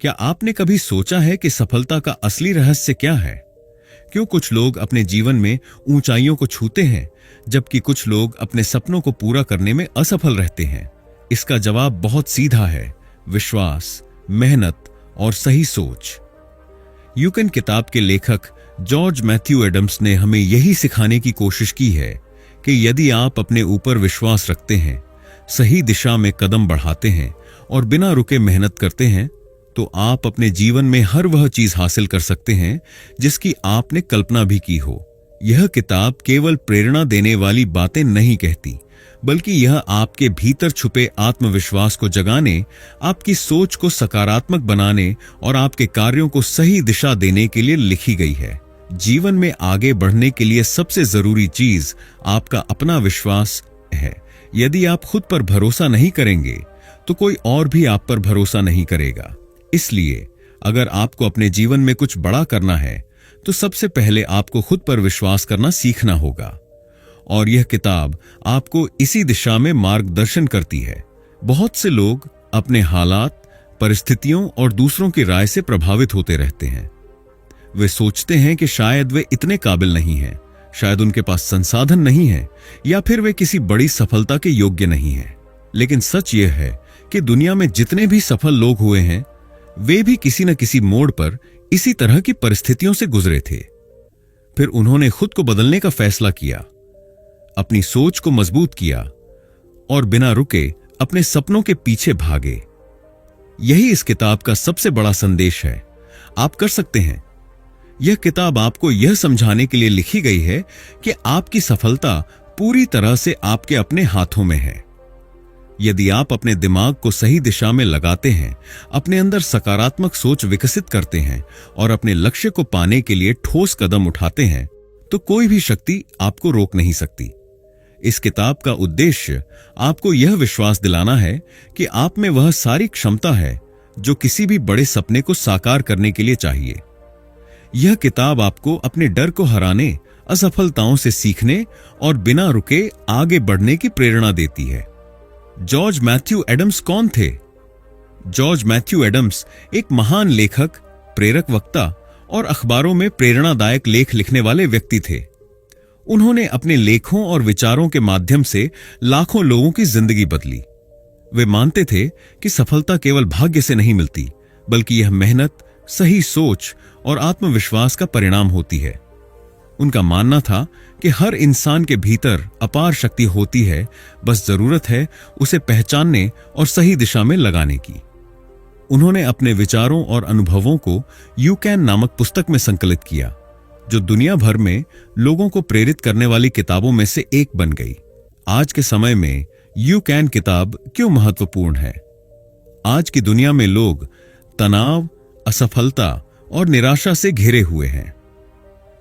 क्या आपने कभी सोचा है कि सफलता का असली रहस्य क्या है? क्यों कुछ लोग अपने जीवन में ऊंचाइयों को छूते हैं जबकि कुछ लोग अपने सपनों को पूरा करने में असफल रहते हैं? इसका जवाब बहुत सीधा है: विश्वास, मेहनत और सही सोच। यू कैन किताब के लेखक जॉर्ज मैथ्यू एडम्स ने हमें यही सिखाने की कोशिश की है कि यदि आप अपने ऊपर विश्वास रखते हैं, सही दिशा में कदम बढ़ाते हैं और बिना रुके मेहनत करते हैं, तो आप अपने जीवन में हर वह चीज हासिल कर सकते हैं जिसकी आपने कल्पना भी की हो। यह किताब केवल प्रेरणा देने वाली बातें नहीं कहती, बल्कि यह आपके भीतर छुपे आत्मविश्वास को जगाने, आपकी सोच को सकारात्मक बनाने और आपके कार्यों को सही दिशा देने के लिए लिखी गई है। जीवन में आगे बढ़ने के लिए सबसे जरूरी चीज आपका अपना विश्वास है। यदि आप खुद पर भरोसा नहीं करेंगे तो कोई और भी आप पर भरोसा नहीं करेगा। इसलिए अगर आपको अपने जीवन में कुछ बड़ा करना है तो सबसे पहले आपको खुद पर विश्वास करना सीखना होगा, और यह किताब आपको इसी दिशा में मार्गदर्शन करती है। बहुत से लोग अपने हालात, परिस्थितियों और दूसरों की राय से प्रभावित होते रहते हैं। वे सोचते हैं कि शायद वे इतने काबिल नहीं हैं, शायद उनके पास संसाधन नहीं है, या फिर वे किसी बड़ी सफलता के योग्य नहीं हैं। लेकिन सच यह है कि दुनिया में जितने भी सफल लोग हुए हैं, वे भी किसी न किसी मोड़ पर इसी तरह की परिस्थितियों से गुजरे थे। फिर उन्होंने खुद को बदलने का फैसला किया, अपनी सोच को मजबूत किया और बिना रुके अपने सपनों के पीछे भागे। यही इस किताब का सबसे बड़ा संदेश है। आप कर सकते हैं। यह किताब आपको यह समझाने के लिए लिखी गई है कि आपकी सफलता पूरी तरह से आपके अपने हाथों में है। यदि आप अपने दिमाग को सही दिशा में लगाते हैं, अपने अंदर सकारात्मक सोच विकसित करते हैं और अपने लक्ष्य को पाने के लिए ठोस कदम उठाते हैं, तो कोई भी शक्ति आपको रोक नहीं सकती। इस किताब का उद्देश्य आपको यह विश्वास दिलाना है कि आप में वह सारी क्षमता है जो किसी भी बड़े सपने को साकार करने के लिए चाहिए। यह किताब आपको अपने डर को हराने, असफलताओं से सीखने और बिना रुके आगे बढ़ने की प्रेरणा देती है। जॉर्ज मैथ्यू एडम्स कौन थे? जॉर्ज मैथ्यू एडम्स एक महान लेखक, प्रेरक वक्ता और अखबारों में प्रेरणादायक लेख लिखने वाले व्यक्ति थे। उन्होंने अपने लेखों और विचारों के माध्यम से लाखों लोगों की जिंदगी बदली। वे मानते थे कि सफलता केवल भाग्य से नहीं मिलती, बल्कि यह मेहनत, सही सोच और आत्मविश्वास का परिणाम होती है। उनका मानना था कि हर इंसान के भीतर अपार शक्ति होती है, बस जरूरत है उसे पहचानने और सही दिशा में लगाने की। उन्होंने अपने विचारों और अनुभवों को यू कैन नामक पुस्तक में संकलित किया, जो दुनिया भर में लोगों को प्रेरित करने वाली किताबों में से एक बन गई। आज के समय में यू कैन किताब क्यों महत्वपूर्ण है? आज की दुनिया में लोग तनाव, असफलता और निराशा से घिरे हुए हैं।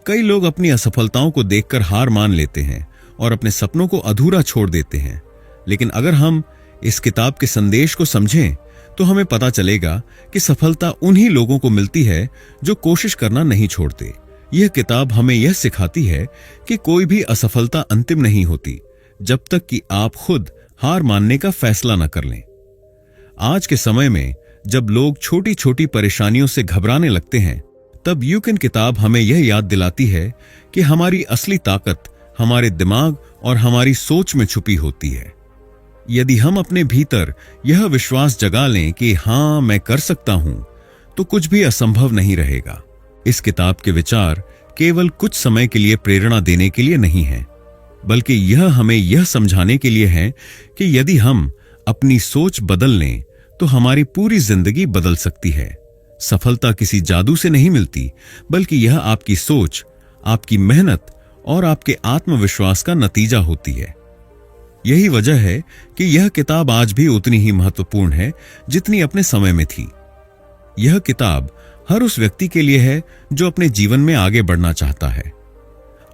कई लोग अपनी असफलताओं को देखकर हार मान लेते हैं और अपने सपनों को अधूरा छोड़ देते हैं। लेकिन अगर हम इस किताब के संदेश को समझें तो हमें पता चलेगा कि सफलता उन्हीं लोगों को मिलती है जो कोशिश करना नहीं छोड़ते। यह किताब हमें यह सिखाती है कि कोई भी असफलता अंतिम नहीं होती जब तक कि आप खुद हार मानने का फैसला न कर लें। आज के समय में जब लोग छोटी छोटी परेशानियों से घबराने लगते हैं, तब यू कैन किताब हमें यह याद दिलाती है कि हमारी असली ताकत हमारे दिमाग और हमारी सोच में छुपी होती है। यदि हम अपने भीतर यह विश्वास जगा लें कि हां, मैं कर सकता हूं, तो कुछ भी असंभव नहीं रहेगा। इस किताब के विचार केवल कुछ समय के लिए प्रेरणा देने के लिए नहीं है, बल्कि यह हमें यह समझाने के लिए है कि यदि हम अपनी सोच बदल लें तो हमारी पूरी जिंदगी बदल सकती है। सफलता किसी जादू से नहीं मिलती, बल्कि यह आपकी सोच, आपकी मेहनत और आपके आत्मविश्वास का नतीजा होती है। यही वजह है कि यह किताब आज भी उतनी ही महत्वपूर्ण है जितनी अपने समय में थी। यह किताब हर उस व्यक्ति के लिए है जो अपने जीवन में आगे बढ़ना चाहता है,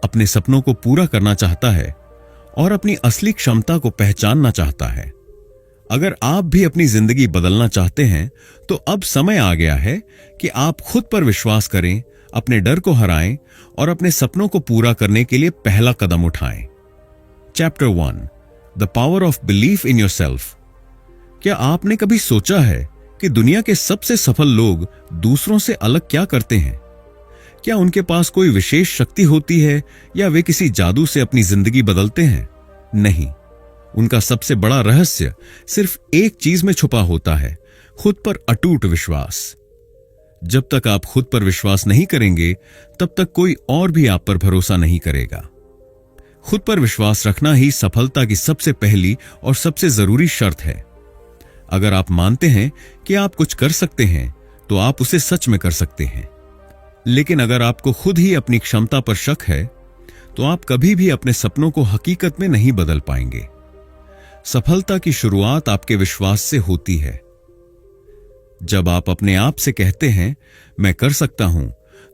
अपने सपनों को पूरा करना चाहता है और अपनी असली क्षमता को पहचानना चाहता है। अगर आप भी अपनी जिंदगी बदलना चाहते हैं तो अब समय आ गया है कि आप खुद पर विश्वास करें, अपने डर को हराएं और अपने सपनों को पूरा करने के लिए पहला कदम उठाएं। Chapter 1, the power of belief in yourself. क्या आपने कभी सोचा है कि दुनिया के सबसे सफल लोग दूसरों से अलग क्या करते हैं। क्या उनके पास कोई विशेष शक्ति होती है या वे किसी जादू से अपनी जिंदगी बदलते हैं? नहीं, उनका सबसे बड़ा रहस्य सिर्फ एक चीज में छुपा होता है, खुद पर अटूट विश्वास। जब तक आप खुद पर विश्वास नहीं करेंगे, तब तक कोई और भी आप पर भरोसा नहीं करेगा। खुद पर विश्वास रखना ही सफलता की सबसे पहली और सबसे जरूरी शर्त है। अगर आप मानते हैं कि आप कुछ कर सकते हैं, तो आप उसे सच में कर सकते हैं। लेकिन अगर आपको खुद ही अपनी क्षमता पर शक है, तो आप कभी भी अपने सपनों को हकीकत में नहीं बदल पाएंगे। सफलता की शुरुआत आपके विश्वास से होती है। जब आप अपने आप से कहते हैं, मैं कर सकता हूं,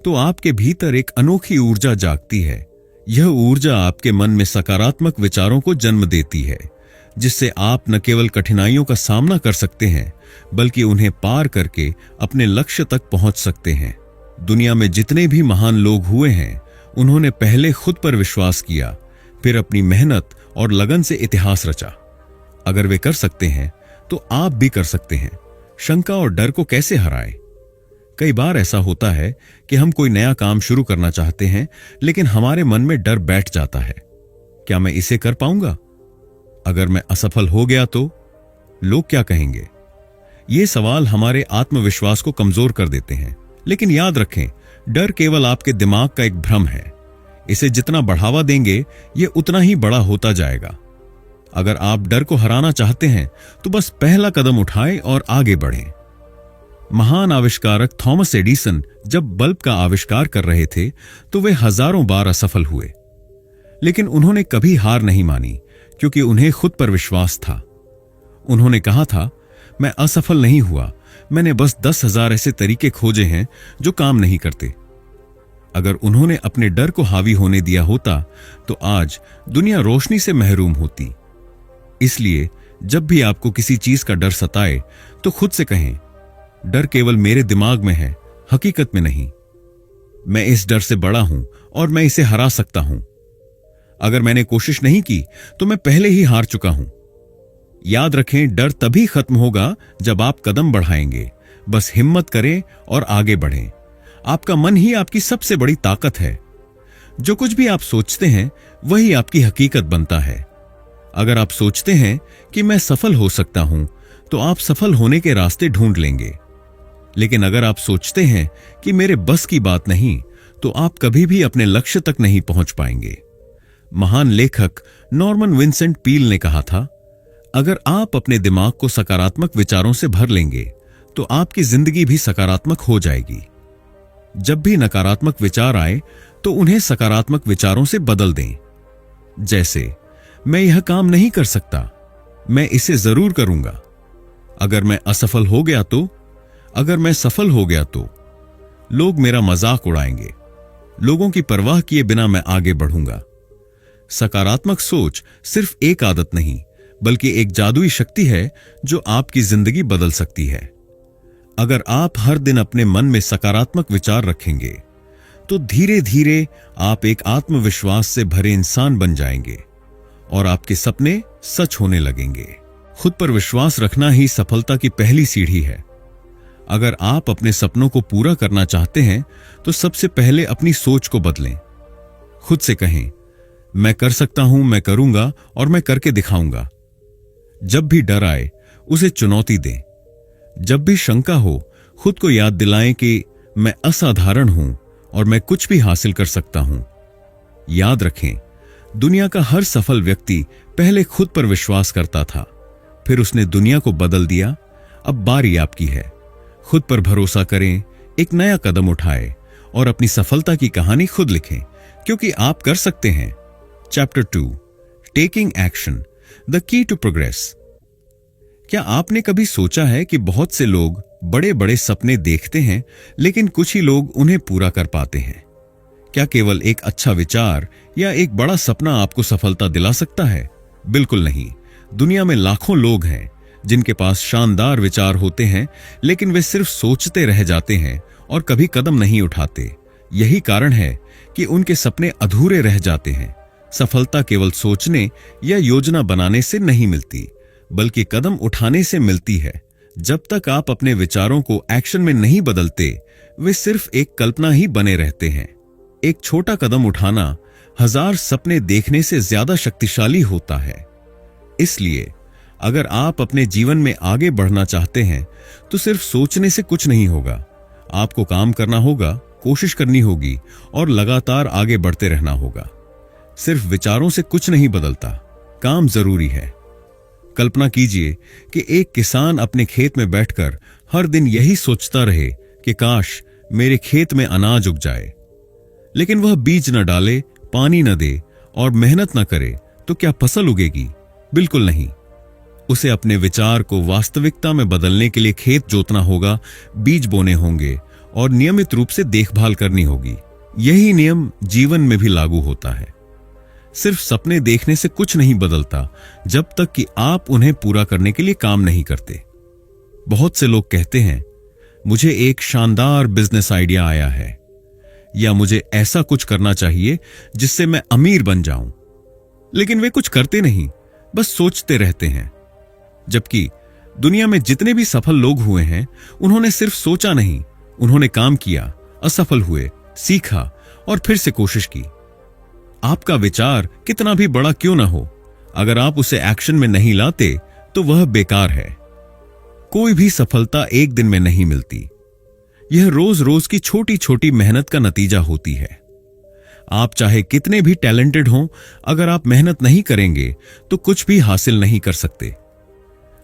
तो आपके भीतर एक अनोखी ऊर्जा जागती है। यह ऊर्जा आपके मन में सकारात्मक विचारों को जन्म देती है, जिससे आप न केवल कठिनाइयों का सामना कर सकते हैं, बल्कि उन्हें पार करके अपने लक्ष्य तक पहुंच सकते हैं। दुनिया में जितने भी महान लोग हुए हैं, उन्होंने पहले खुद पर विश्वास किया, फिर अपनी मेहनत और लगन से इतिहास रचा। अगर वे कर सकते हैं, तो आप भी कर सकते हैं। शंका और डर को कैसे हराएं? कई बार ऐसा होता है कि हम कोई नया काम शुरू करना चाहते हैं, लेकिन हमारे मन में डर बैठ जाता है। क्या मैं इसे कर पाऊंगा? अगर मैं असफल हो गया तो लोग क्या कहेंगे? ये सवाल हमारे आत्मविश्वास को कमजोर कर देते हैं। लेकिन याद रखें, डर केवल आपके दिमाग का एक भ्रम है। इसे जितना बढ़ावा देंगे, ये उतना ही बड़ा होता जाएगा। अगर आप डर को हराना चाहते हैं, तो बस पहला कदम उठाएं और आगे बढ़ें। महान आविष्कारक थॉमस एडिसन जब बल्ब का आविष्कार कर रहे थे, तो वे हजारों बार असफल हुए, लेकिन उन्होंने कभी हार नहीं मानी, क्योंकि उन्हें खुद पर विश्वास था। उन्होंने कहा था, मैं असफल नहीं हुआ, मैंने बस 10,000 ऐसे तरीके खोजे हैं जो काम नहीं करते। अगर उन्होंने अपने डर को हावी होने दिया होता, तो आज दुनिया रोशनी से महरूम होती। इसलिए जब भी आपको किसी चीज का डर सताए, तो खुद से कहें, डर केवल मेरे दिमाग में है, हकीकत में नहीं। मैं इस डर से बड़ा हूं और मैं इसे हरा सकता हूं। अगर मैंने कोशिश नहीं की, तो मैं पहले ही हार चुका हूं। याद रखें, डर तभी खत्म होगा जब आप कदम बढ़ाएंगे। बस हिम्मत करें और आगे बढ़ें। आपका मन ही आपकी सबसे बड़ी ताकत है। जो कुछ भी आप सोचते हैं, वही आपकी हकीकत बनता है। अगर आप सोचते हैं कि मैं सफल हो सकता हूं, तो आप सफल होने के रास्ते ढूंढ लेंगे। लेकिन अगर आप सोचते हैं कि मेरे बस की बात नहीं, तो आप कभी भी अपने लक्ष्य तक नहीं पहुंच पाएंगे। महान लेखक नॉर्मन विंसेंट पील ने कहा था, अगर आप अपने दिमाग को सकारात्मक विचारों से भर लेंगे, तो आपकी जिंदगी भी सकारात्मक हो जाएगी। जब भी नकारात्मक विचार आए, तो उन्हें सकारात्मक विचारों से बदल दें। जैसे, मैं यह काम नहीं कर सकता, मैं इसे जरूर करूंगा। अगर मैं असफल हो गया तो, अगर मैं सफल हो गया तो, लोग मेरा मजाक उड़ाएंगे। लोगों की परवाह किए बिना मैं आगे बढ़ूंगा। सकारात्मक सोच सिर्फ एक आदत नहीं, बल्कि एक जादुई शक्ति है जो आपकी जिंदगी बदल सकती है। अगर आप हर दिन अपने मन में सकारात्मक विचार रखेंगे, तो धीरे धीरे आप एक आत्मविश्वास से भरे इंसान बन जाएंगे और आपके सपने सच होने लगेंगे। खुद पर विश्वास रखना ही सफलता की पहली सीढ़ी है। अगर आप अपने सपनों को पूरा करना चाहते हैं, तो सबसे पहले अपनी सोच को बदलें। खुद से कहें, मैं कर सकता हूं, मैं करूंगा और मैं करके दिखाऊंगा। जब भी डर आए, उसे चुनौती दें। जब भी शंका हो, खुद को याद दिलाएं कि मैं असाधारण हूं और मैं कुछ भी हासिल कर सकता हूं। याद रखें, दुनिया का हर सफल व्यक्ति पहले खुद पर विश्वास करता था, फिर उसने दुनिया को बदल दिया। अब बारी आपकी है। खुद पर भरोसा करें, एक नया कदम उठाएं और अपनी सफलता की कहानी खुद लिखें, क्योंकि आप कर सकते हैं। Chapter 2, taking action, the key to progress. क्या आपने कभी सोचा है कि बहुत से लोग बड़े बड़े सपने देखते हैं, लेकिन कुछ ही लोग उन्हें पूरा कर पाते हैं? क्या केवल एक अच्छा विचार या एक बड़ा सपना आपको सफलता दिला सकता है? बिल्कुल नहीं। दुनिया में लाखों लोग हैं जिनके पास शानदार विचार होते हैं, लेकिन वे सिर्फ सोचते रह जाते हैं और कभी कदम नहीं उठाते। यही कारण है कि उनके सपने अधूरे रह जाते हैं। सफलता केवल सोचने या योजना बनाने से नहीं मिलती, बल्कि कदम उठाने से मिलती है। जब तक आप अपने विचारों को एक्शन में नहीं बदलते, वे सिर्फ एक कल्पना ही बने रहते हैं। एक छोटा कदम उठाना 1000 सपने देखने से ज्यादा शक्तिशाली होता है। इसलिए अगर आप अपने जीवन में आगे बढ़ना चाहते हैं तो सिर्फ सोचने से कुछ नहीं होगा। आपको काम करना होगा, कोशिश करनी होगी और लगातार आगे बढ़ते रहना होगा। सिर्फ विचारों से कुछ नहीं बदलता, काम जरूरी है। कल्पना कीजिए कि एक किसान अपने खेत में बैठकर हर दिन यही सोचता रहे कि काश मेरे खेत में अनाज उग जाए। लेकिन वह बीज न डाले, पानी न दे और मेहनत न करे तो क्या फसल उगेगी? बिल्कुल नहीं। उसे अपने विचार को वास्तविकता में बदलने के लिए खेत जोतना होगा, बीज बोने होंगे और नियमित रूप से देखभाल करनी होगी। यही नियम जीवन में भी लागू होता है। सिर्फ सपने देखने से कुछ नहीं बदलता जब तक कि आप उन्हें पूरा करने के लिए काम नहीं करते। बहुत से लोग कहते हैं, मुझे एक शानदार बिजनेस आइडिया आया है, या मुझे ऐसा कुछ करना चाहिए जिससे मैं अमीर बन जाऊं। लेकिन वे कुछ करते नहीं, बस सोचते रहते हैं। जबकि दुनिया में जितने भी सफल लोग हुए हैं, उन्होंने सिर्फ सोचा नहीं, उन्होंने काम किया, असफल हुए, सीखा और फिर से कोशिश की। आपका विचार कितना भी बड़ा क्यों ना हो, अगर आप उसे एक्शन में नहीं लाते तो वह बेकार है। कोई भी सफलता एक दिन में नहीं मिलती। यह रोज रोज की छोटी छोटी मेहनत का नतीजा होती है। आप चाहे कितने भी टैलेंटेड हों, अगर आप मेहनत नहीं करेंगे तो कुछ भी हासिल नहीं कर सकते।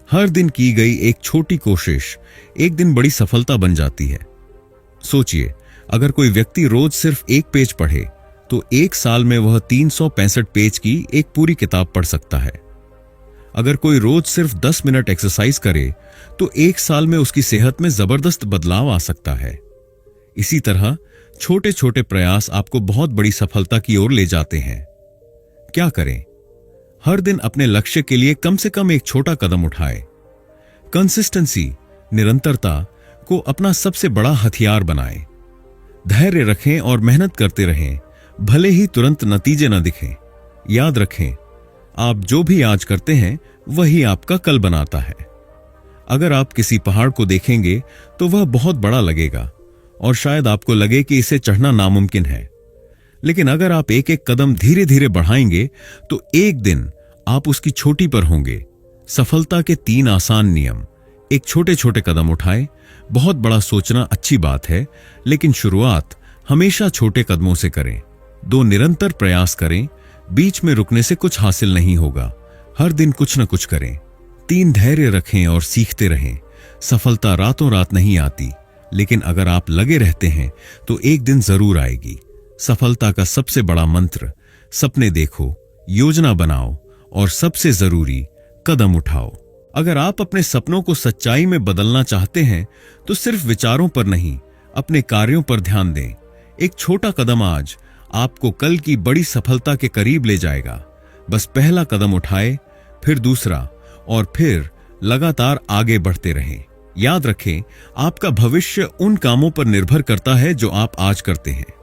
हर दिन की गई एक छोटी कोशिश एक दिन बड़ी सफलता बन जाती है। सोचिए, अगर कोई व्यक्ति रोज सिर्फ एक पेज पढ़े तो एक साल में वह 365 पेज की एक पूरी किताब पढ़ सकता है। अगर कोई रोज सिर्फ 10 मिनट एक्सरसाइज करे तो एक साल में उसकी सेहत में जबरदस्त बदलाव आ सकता है। इसी तरह छोटे छोटे प्रयास आपको बहुत बड़ी सफलता की ओर ले जाते हैं। क्या करें? हर दिन अपने लक्ष्य के लिए कम से कम एक छोटा कदम उठाएं। कंसिस्टेंसी, निरंतरता को अपना सबसे बड़ा हथियार बनाएं। धैर्य रखें और मेहनत करते रहें, भले ही तुरंत नतीजे न दिखें। याद रखें, आप जो भी आज करते हैं वही आपका कल बनाता है। अगर आप किसी पहाड़ को देखेंगे तो वह बहुत बड़ा लगेगा और शायद आपको लगे कि इसे चढ़ना नामुमकिन है। लेकिन अगर आप एक एक कदम धीरे धीरे बढ़ाएंगे तो एक दिन आप उसकी चोटी पर होंगे। सफलता के 3 आसान नियम। एक, छोटे छोटे कदम उठाएं। बहुत बड़ा सोचना अच्छी बात है, लेकिन शुरुआत हमेशा छोटे कदमों से करें। 2, निरंतर प्रयास करें। बीच में रुकने से कुछ हासिल नहीं होगा, हर दिन कुछ न कुछ करें। 3, धैर्य रखें और सीखते रहें। सफलता रातों रात नहीं आती, लेकिन अगर आप लगे रहते हैं तो एक दिन जरूर आएगी। सफलता का सबसे बड़ा मंत्र, सपने देखो, योजना बनाओ और सबसे जरूरी, कदम उठाओ। अगर आप अपने सपनों को सच्चाई में बदलना चाहते हैं तो सिर्फ विचारों पर नहीं, अपने कार्यों पर ध्यान दें। एक छोटा कदम आज आपको कल की बड़ी सफलता के करीब ले जाएगा। बस पहला कदम उठाए, फिर दूसरा और फिर लगातार आगे बढ़ते रहें। याद रखें, आपका भविष्य उन कामों पर निर्भर करता है जो आप आज करते हैं।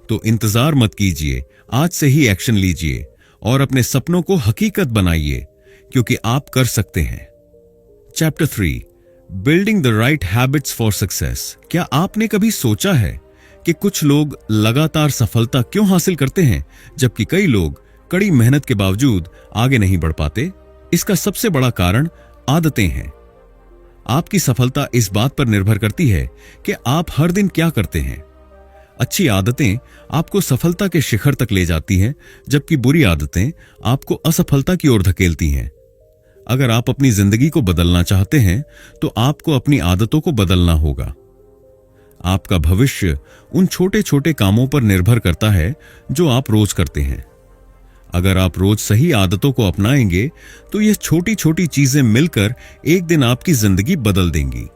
तो इंतजार मत कीजिए, आज से ही एक्शन लीजिए और अपने सपनों को हकीकत बनाइए, क्योंकि आप कर सकते हैं। Chapter 3, building the right habits for success. क्या आपने कभी सोचा है कि कुछ लोग लगातार सफलता क्यों हासिल करते हैं, जबकि कई लोग कड़ी मेहनत के बावजूद आगे नहीं बढ़ पाते? इसका सबसे बड़ा कारण आदतें हैं। आपकी सफलता इस बात पर निर्भर करती है कि आप हर दिन क्या करते हैं। अच्छी आदतें आपको सफलता के शिखर तक ले जाती हैं, जबकि बुरी आदतें आपको असफलता की ओर धकेलती हैं। अगर आप अपनी जिंदगी को बदलना चाहते हैं तो आपको अपनी आदतों को बदलना होगा। आपका भविष्य उन छोटे छोटे कामों पर निर्भर करता है जो आप रोज करते हैं। अगर आप रोज सही आदतों को अपनाएंगे तो यह छोटी छोटी चीजें मिलकर एक दिन आपकी जिंदगी बदल देंगी।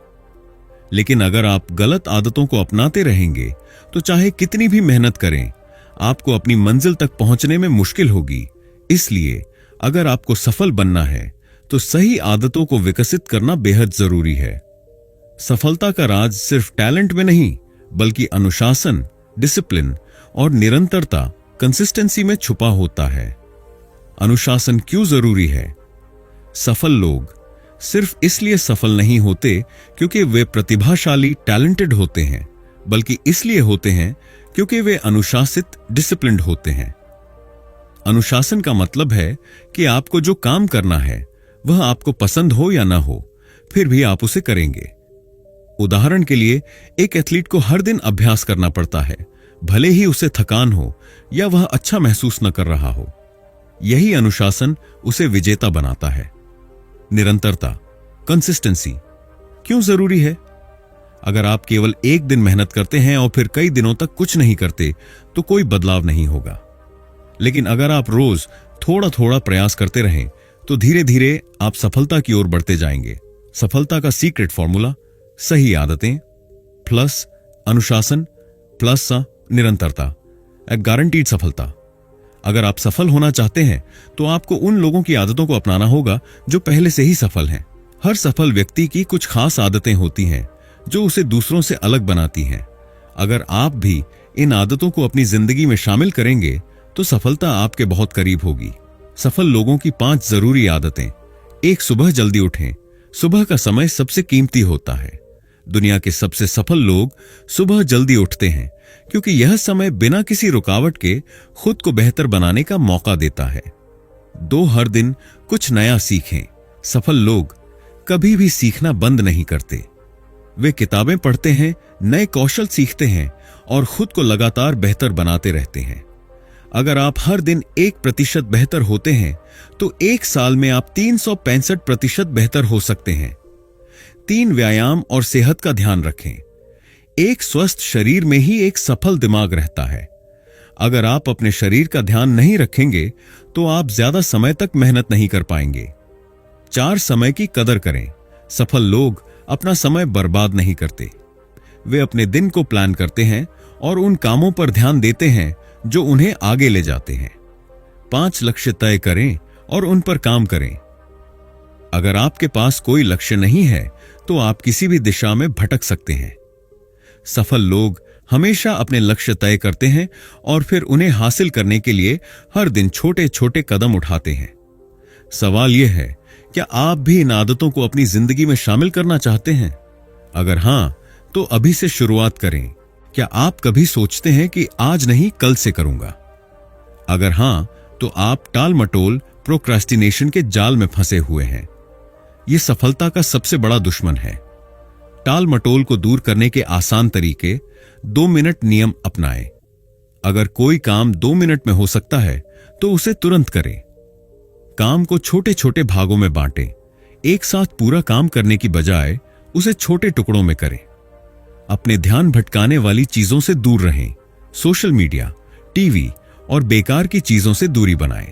लेकिन अगर आप गलत आदतों को अपनाते रहेंगे तो चाहे कितनी भी मेहनत करें, आपको अपनी मंजिल तक पहुंचने में मुश्किल होगी। इसलिए अगर आपको सफल बनना है तो सही आदतों को विकसित करना बेहद जरूरी है। सफलता का राज सिर्फ टैलेंट में नहीं, बल्कि अनुशासन, डिसिप्लिन और निरंतरता, कंसिस्टेंसी में छुपा होता है। अनुशासन क्यों जरूरी है? सफल लोग सिर्फ इसलिए सफल नहीं होते क्योंकि वे प्रतिभाशाली टैलेंटेड होते हैं, बल्कि इसलिए होते हैं क्योंकि वे अनुशासित डिसिप्लिन्ड होते हैं। अनुशासन का मतलब है कि आपको जो काम करना है वह आपको पसंद हो या ना हो, फिर भी आप उसे करेंगे। उदाहरण के लिए, एक एथलीट को हर दिन अभ्यास करना पड़ता है, भले ही उसे थकान हो या वह अच्छा महसूस न कर रहा हो। यही अनुशासन उसे विजेता बनाता है। निरंतरता, कंसिस्टेंसी क्यों जरूरी है? अगर आप केवल एक दिन मेहनत करते हैं और फिर कई दिनों तक कुछ नहीं करते तो कोई बदलाव नहीं होगा। लेकिन अगर आप रोज थोड़ा थोड़ा प्रयास करते रहें तो धीरे धीरे आप सफलता की ओर बढ़ते जाएंगे। सफलता का सीक्रेट फॉर्मूला: सही आदतें प्लस अनुशासन प्लस निरंतरता, एक गारंटीड सफलता। अगर आप सफल होना चाहते हैं तो आपको उन लोगों की आदतों को अपनाना होगा जो पहले से ही सफल हैं। हर सफल व्यक्ति की कुछ खास आदतें होती हैं जो उसे दूसरों से अलग बनाती हैं। अगर आप भी इन आदतों को अपनी जिंदगी में शामिल करेंगे तो सफलता आपके बहुत करीब होगी। सफल लोगों की 5 जरूरी आदतें। 1. सुबह जल्दी उठें। सुबह का समय सबसे कीमती होता है। दुनिया के सबसे सफल लोग सुबह जल्दी उठते हैं क्योंकि यह समय बिना किसी रुकावट के खुद को बेहतर बनाने का मौका देता है। 2. हर दिन कुछ नया सीखें। सफल लोग कभी भी सीखना बंद नहीं करते। वे किताबें पढ़ते हैं, नए कौशल सीखते हैं और खुद को लगातार बेहतर बनाते रहते हैं। अगर आप हर दिन 1% बेहतर होते हैं तो 1 साल में आप 365% बेहतर हो सकते हैं। 3. व्यायाम और सेहत का ध्यान रखें। एक स्वस्थ शरीर में ही एक सफल दिमाग रहता है। अगर आप अपने शरीर का ध्यान नहीं रखेंगे तो आप ज्यादा समय तक मेहनत नहीं कर पाएंगे। 4. समय की कदर करें। सफल लोग अपना समय बर्बाद नहीं करते। वे अपने दिन को प्लान करते हैं और उन कामों पर ध्यान देते हैं जो उन्हें आगे ले जाते हैं। 5. लक्ष्य तय करें और उन पर काम करें। अगर आपके पास कोई लक्ष्य नहीं है तो आप किसी भी दिशा में भटक सकते हैं। सफल लोग हमेशा अपने लक्ष्य तय करते हैं और फिर उन्हें हासिल करने के लिए हर दिन छोटे छोटे कदम उठाते हैं। सवाल यह है, क्या आप भी इन आदतों को अपनी जिंदगी में शामिल करना चाहते हैं? अगर हां, तो अभी से शुरुआत करें। क्या आप कभी सोचते हैं कि आज नहीं कल से करूंगा? अगर हां, तो आप टाल मटोल प्रोक्रास्टिनेशन के जाल में फंसे हुए हैं। यह सफलता का सबसे बड़ा दुश्मन है। टाल मटोल को दूर करने के आसान तरीके: 2 मिनट नियम अपनाएं। अगर कोई काम 2 मिनट में हो सकता है तो उसे तुरंत करें। काम को छोटे छोटे भागों में बांटें। एक साथ पूरा काम करने की बजाय उसे छोटे टुकड़ों में करें। अपने ध्यान भटकाने वाली चीजों से दूर रहें। सोशल मीडिया, टीवी और बेकार की चीजों से दूरी बनाएं।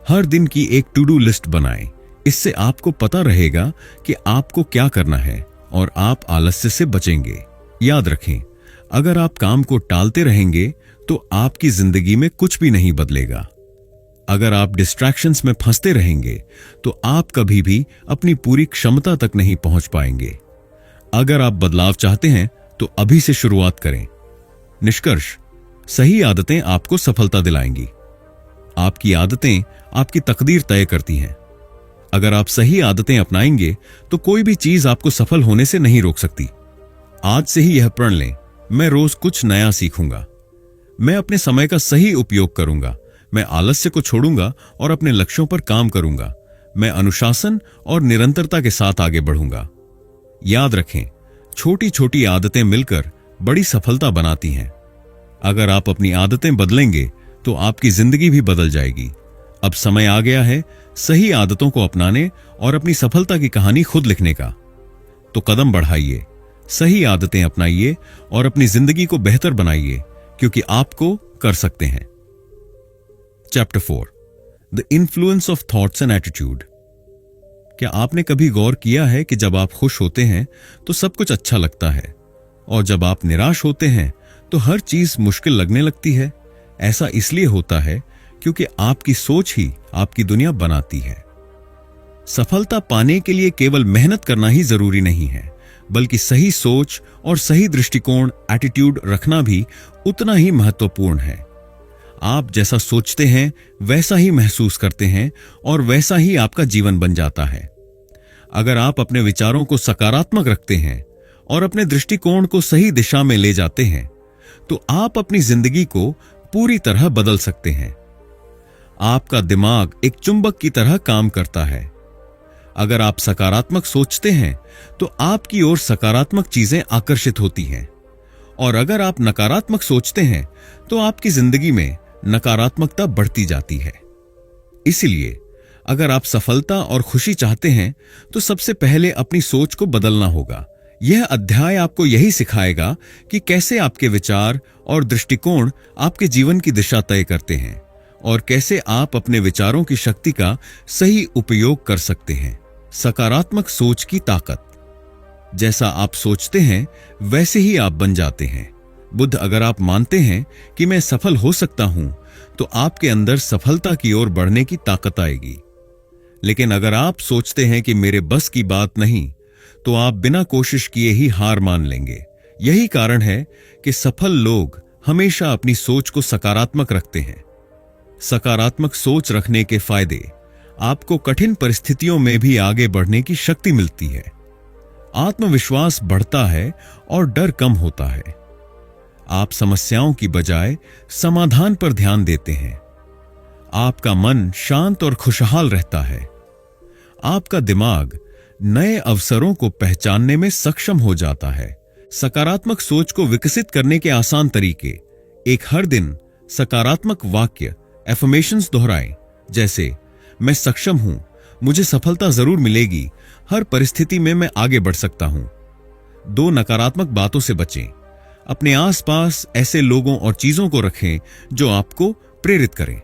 हर दिन की एक टू डू लिस्ट बनाएं। इससे आपको पता रहेगा कि आपको क्या करना है और आप आलस्य से बचेंगे। याद रखें, अगर आप काम को टालते रहेंगे तो आपकी जिंदगी में कुछ भी नहीं बदलेगा। अगर आप डिस्ट्रैक्शंस में फंसते रहेंगे तो आप कभी भी अपनी पूरी क्षमता तक नहीं पहुंच पाएंगे। अगर आप बदलाव चाहते हैं तो अभी से शुरुआत करें। निष्कर्ष: सही आदतें आपको सफलता दिलाएंगी। आपकी आदतें आपकी तकदीर तय करती हैं। अगर आप सही आदतें अपनाएंगे तो कोई भी चीज आपको सफल होने से नहीं रोक सकती। आज से ही यह प्रण लें, मैं रोज कुछ नया सीखूंगा। मैं अपने समय का सही उपयोग करूंगा। मैं आलस्य को छोड़ूंगा और अपने लक्ष्यों पर काम करूंगा। मैं अनुशासन और निरंतरता के साथ आगे बढ़ूंगा। याद रखें, छोटी छोटी आदतें मिलकर बड़ी सफलता बनाती हैं। अगर आप अपनी आदतें बदलेंगे तो आपकी जिंदगी भी बदल जाएगी। अब समय आ गया है सही आदतों को अपनाने और अपनी सफलता की कहानी खुद लिखने का। तो कदम बढ़ाइए, सही आदतें अपनाइए और अपनी जिंदगी को बेहतर बनाइए, क्योंकि आपको कर सकते हैं। Chapter 4: the influence of thoughts and attitude. क्या आपने कभी गौर किया है कि जब आप खुश होते हैं तो सब कुछ अच्छा लगता है, और जब आप निराश होते हैं तो हर चीज मुश्किल लगने लगती है? ऐसा इसलिए होता है क्योंकि आपकी सोच ही आपकी दुनिया बनाती है। सफलता पाने के लिए केवल मेहनत करना ही जरूरी नहीं है, बल्कि सही सोच और सही दृष्टिकोण, एटीट्यूड रखना भी उतना ही महत्वपूर्ण है। आप जैसा सोचते हैं वैसा ही महसूस करते हैं और वैसा ही आपका जीवन बन जाता है। अगर आप अपने विचारों को सकारात्मक रखते हैं और अपने दृष्टिकोण को सही दिशा में ले जाते हैं, तो आप अपनी जिंदगी को पूरी तरह बदल सकते हैं। आपका दिमाग एक चुंबक की तरह काम करता है। अगर आप सकारात्मक सोचते हैं तो आपकी ओर सकारात्मक चीजें आकर्षित होती हैं, और अगर आप नकारात्मक सोचते हैं तो आपकी जिंदगी में नकारात्मकता बढ़ती जाती है। इसलिए अगर आप सफलता और खुशी चाहते हैं तो सबसे पहले अपनी सोच को बदलना होगा। यह अध्याय आपको यही सिखाएगा कि कैसे आपके विचार और दृष्टिकोण आपके जीवन की दिशा तय करते हैं और कैसे आप अपने विचारों की शक्ति का सही उपयोग कर सकते हैं। सकारात्मक सोच की ताकत। जैसा आप सोचते हैं वैसे ही आप बन जाते हैं। बुद्ध, अगर आप मानते हैं कि मैं सफल हो सकता हूं तो आपके अंदर सफलता की ओर बढ़ने की ताकत आएगी। लेकिन अगर आप सोचते हैं कि मेरे बस की बात नहीं, तो आप बिना कोशिश किए ही हार मान लेंगे। यही कारण है कि सफल लोग हमेशा अपनी सोच को सकारात्मक रखते हैं। सकारात्मक सोच रखने के फायदे। आपको कठिन परिस्थितियों में भी आगे बढ़ने की शक्ति मिलती है। आत्मविश्वास बढ़ता है और डर कम होता है। आप समस्याओं की बजाय समाधान पर ध्यान देते हैं। आपका मन शांत और खुशहाल रहता है। आपका दिमाग नए अवसरों को पहचानने में सक्षम हो जाता है। सकारात्मक सोच को विकसित करने के आसान तरीके। एक, हर दिन सकारात्मक वाक्य एफर्मेशंस दोहराएं, जैसे मैं सक्षम हूं, मुझे सफलता जरूर मिलेगी, हर परिस्थिति में मैं आगे बढ़ सकता हूं। 2, नकारात्मक बातों से बचें। अपने आसपास ऐसे लोगों और चीजों को रखें जो आपको प्रेरित करें।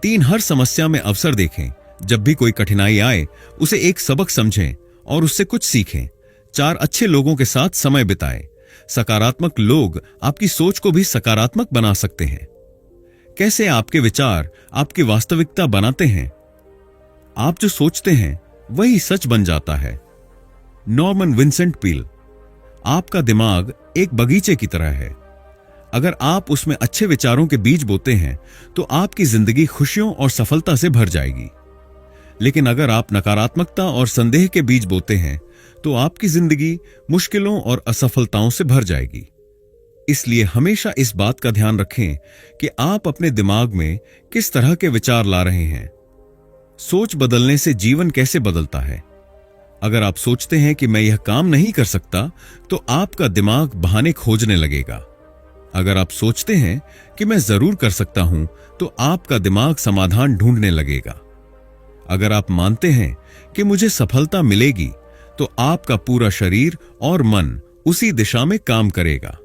3, हर समस्या में अवसर देखें। जब भी कोई कठिनाई आए उसे एक सबक समझें और उससे कुछ सीखें। 4, अच्छे लोगों के साथ समय बिताएं। सकारात्मक लोग आपकी सोच को भी सकारात्मक बना सकते हैं। कैसे आपके विचार आपकी वास्तविकता बनाते हैं? आप जो सोचते हैं वही सच बन जाता है। Norman Vincent Peale. आपका दिमाग एक बगीचे की तरह है। अगर आप उसमें अच्छे विचारों के बीज बोते हैं तो आपकी जिंदगी खुशियों और सफलता से भर जाएगी। लेकिन अगर आप नकारात्मकता और संदेह के बीज बोते हैं तो आपकी जिंदगी मुश्किलों और असफलताओं से भर जाएगी। इसलिए हमेशा इस बात का ध्यान रखें कि आप अपने दिमाग में किस तरह के विचार ला रहे हैं। सोच बदलने से जीवन कैसे बदलता है? अगर आप सोचते हैं कि मैं यह काम नहीं कर सकता तो आपका दिमाग बहाने खोजने लगेगा। अगर आप सोचते हैं कि मैं जरूर कर सकता हूं तो आपका दिमाग समाधान ढूंढने लगेगा। अगर आप मानते हैं कि मुझे सफलता मिलेगी तो आपका पूरा शरीर और मन उसी दिशा में काम करेगा।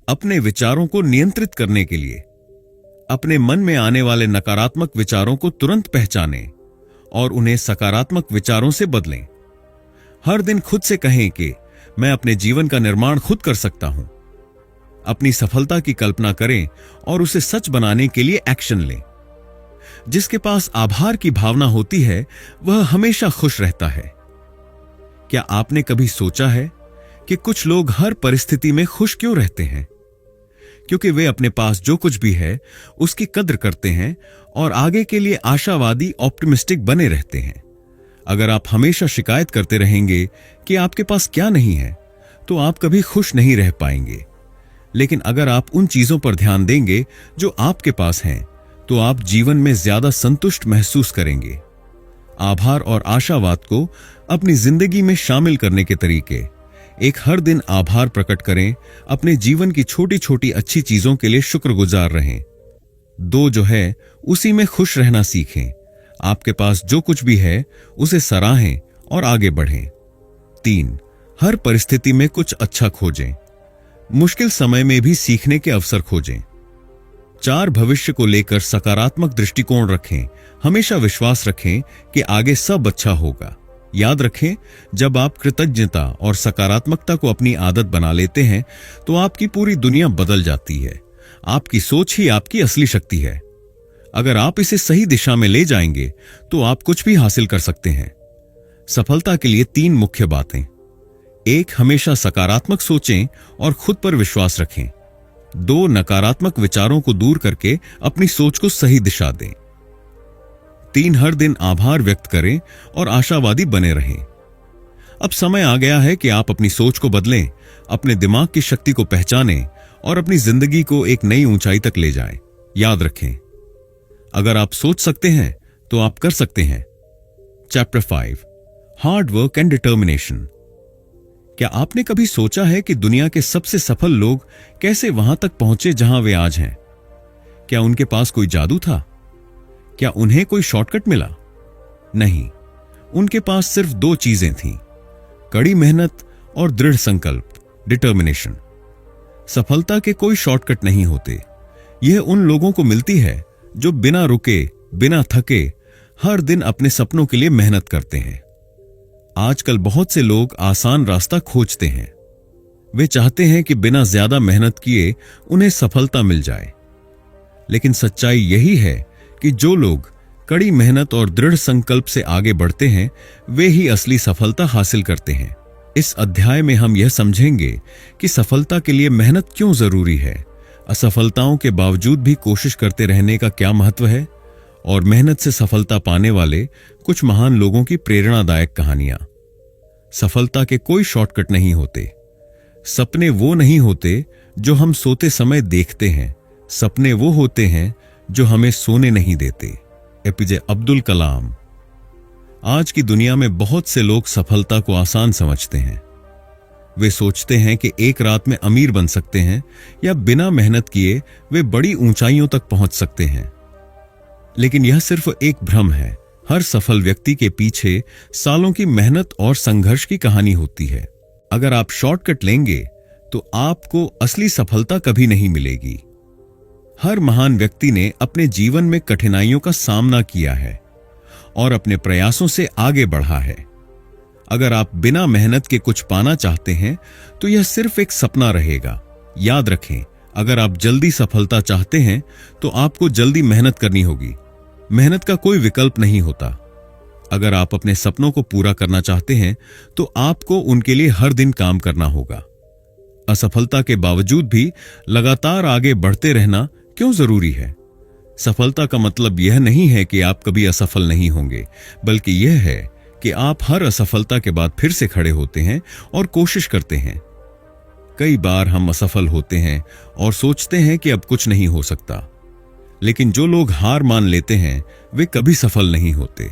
अपने विचारों को नियंत्रित करने के लिए अपने मन में आने वाले नकारात्मक विचारों को तुरंत पहचानें और उन्हें सकारात्मक विचारों से बदलें। हर दिन खुद से कहें कि मैं अपने जीवन का निर्माण खुद कर सकता हूं। अपनी सफलता की कल्पना करें और उसे सच बनाने के लिए एक्शन लें। जिसके पास आभार की भावना होती है वह हमेशा खुश रहता है। क्या आपने कभी सोचा है कि कुछ लोग हर परिस्थिति में खुश क्यों रहते हैं? क्योंकि वे अपने पास जो कुछ भी है उसकी कद्र करते हैं और आगे के लिए आशावादी ऑप्टिमिस्टिक बने रहते हैं। अगर आप हमेशा शिकायत करते रहेंगे कि आपके पास क्या नहीं है तो आप कभी खुश नहीं रह पाएंगे। लेकिन अगर आप उन चीजों पर ध्यान देंगे जो आपके पास हैं तो आप जीवन में ज्यादा संतुष्ट महसूस करेंगे। आभार और आशावाद को अपनी जिंदगी में शामिल करने के तरीके। एक, हर दिन आभार प्रकट करें। अपने जीवन की छोटी छोटी अच्छी चीजों के लिए शुक्रगुजार रहें। 2, जो है उसी में खुश रहना सीखें। आपके पास जो कुछ भी है उसे सराहें और आगे बढ़ें। 3, हर परिस्थिति में कुछ अच्छा खोजें। मुश्किल समय में भी सीखने के अवसर खोजें। 4, भविष्य को लेकर सकारात्मक दृष्टिकोण रखें। हमेशा विश्वास रखें कि आगे सब अच्छा होगा। याद रखें, जब आप कृतज्ञता और सकारात्मकता को अपनी आदत बना लेते हैं तो आपकी पूरी दुनिया बदल जाती है। आपकी सोच ही आपकी असली शक्ति है। अगर आप इसे सही दिशा में ले जाएंगे तो आप कुछ भी हासिल कर सकते हैं। सफलता के लिए 3 मुख्य बातें। 1, हमेशा सकारात्मक सोचें और खुद पर विश्वास रखें। 2, नकारात्मक विचारों को दूर करके अपनी सोच को सही दिशा दें। 3 हर दिन आभार व्यक्त करें और आशावादी बने रहें। अब समय आ गया है कि आप अपनी सोच को बदलें, अपने दिमाग की शक्ति को पहचानें और अपनी जिंदगी को एक नई ऊंचाई तक ले जाएं। याद रखें, अगर आप सोच सकते हैं तो आप कर सकते हैं। Chapter 5, hard work and determination. क्या आपने कभी सोचा है कि दुनिया के सबसे सफल लोग कैसे वहां तक पहुंचे जहां वे आज हैं? क्या उनके पास कोई जादू था? क्या उन्हें कोई शॉर्टकट मिला? नहीं, उनके पास सिर्फ 2 चीजें थीं, कड़ी मेहनत और दृढ़ संकल्प, डिटर्मिनेशन। सफलता के कोई शॉर्टकट नहीं होते। यह उन लोगों को मिलती है जो बिना रुके, बिना थके हर दिन अपने सपनों के लिए मेहनत करते हैं। आजकल बहुत से लोग आसान रास्ता खोजते हैं। वे चाहते हैं कि बिना ज्यादा मेहनत किए उन्हें सफलता मिल जाए। लेकिन सच्चाई यही है कि जो लोग कड़ी मेहनत और दृढ़ संकल्प से आगे बढ़ते हैं, वे ही असली सफलता हासिल करते हैं। इस अध्याय में हम यह समझेंगे कि सफलता के लिए मेहनत क्यों जरूरी है, असफलताओं के बावजूद भी कोशिश करते रहने का क्या महत्व है, और मेहनत से सफलता पाने वाले कुछ महान लोगों की प्रेरणादायक कहानियां। सफलता के कोई शॉर्टकट नहीं होते। सपने वो नहीं होते जो हम सोते समय देखते हैं, सपने वो होते हैं जो हमें सोने नहीं देते। एपीजे अब्दुल कलाम। आज की दुनिया में बहुत से लोग सफलता को आसान समझते हैं। वे सोचते हैं कि एक रात में अमीर बन सकते हैं या बिना मेहनत किए वे बड़ी ऊंचाइयों तक पहुंच सकते हैं। लेकिन यह सिर्फ एक भ्रम है। हर सफल व्यक्ति के पीछे सालों की मेहनत और संघर्ष की कहानी होती है। अगर आप शॉर्टकट लेंगे तो आपको असली सफलता कभी नहीं मिलेगी। हर महान व्यक्ति ने अपने जीवन में कठिनाइयों का सामना किया है और अपने प्रयासों से आगे बढ़ा है। अगर आप बिना मेहनत के कुछ पाना चाहते हैं तो यह सिर्फ एक सपना रहेगा। याद रखें, अगर आप जल्दी सफलता चाहते हैं तो आपको जल्दी मेहनत करनी होगी। मेहनत का कोई विकल्प नहीं होता। अगर आप अपने सपनों को पूरा करना चाहते हैं तो आपको उनके लिए हर दिन काम करना होगा। असफलता के बावजूद भी लगातार आगे बढ़ते रहना क्यों जरूरी है? सफलता का मतलब यह नहीं है कि आप कभी असफल नहीं होंगे, बल्कि यह है कि आप हर असफलता के बाद फिर से खड़े होते हैं और कोशिश करते हैं। कई बार हम असफल होते हैं और सोचते हैं कि अब कुछ नहीं हो सकता, लेकिन जो लोग हार मान लेते हैं वे कभी सफल नहीं होते।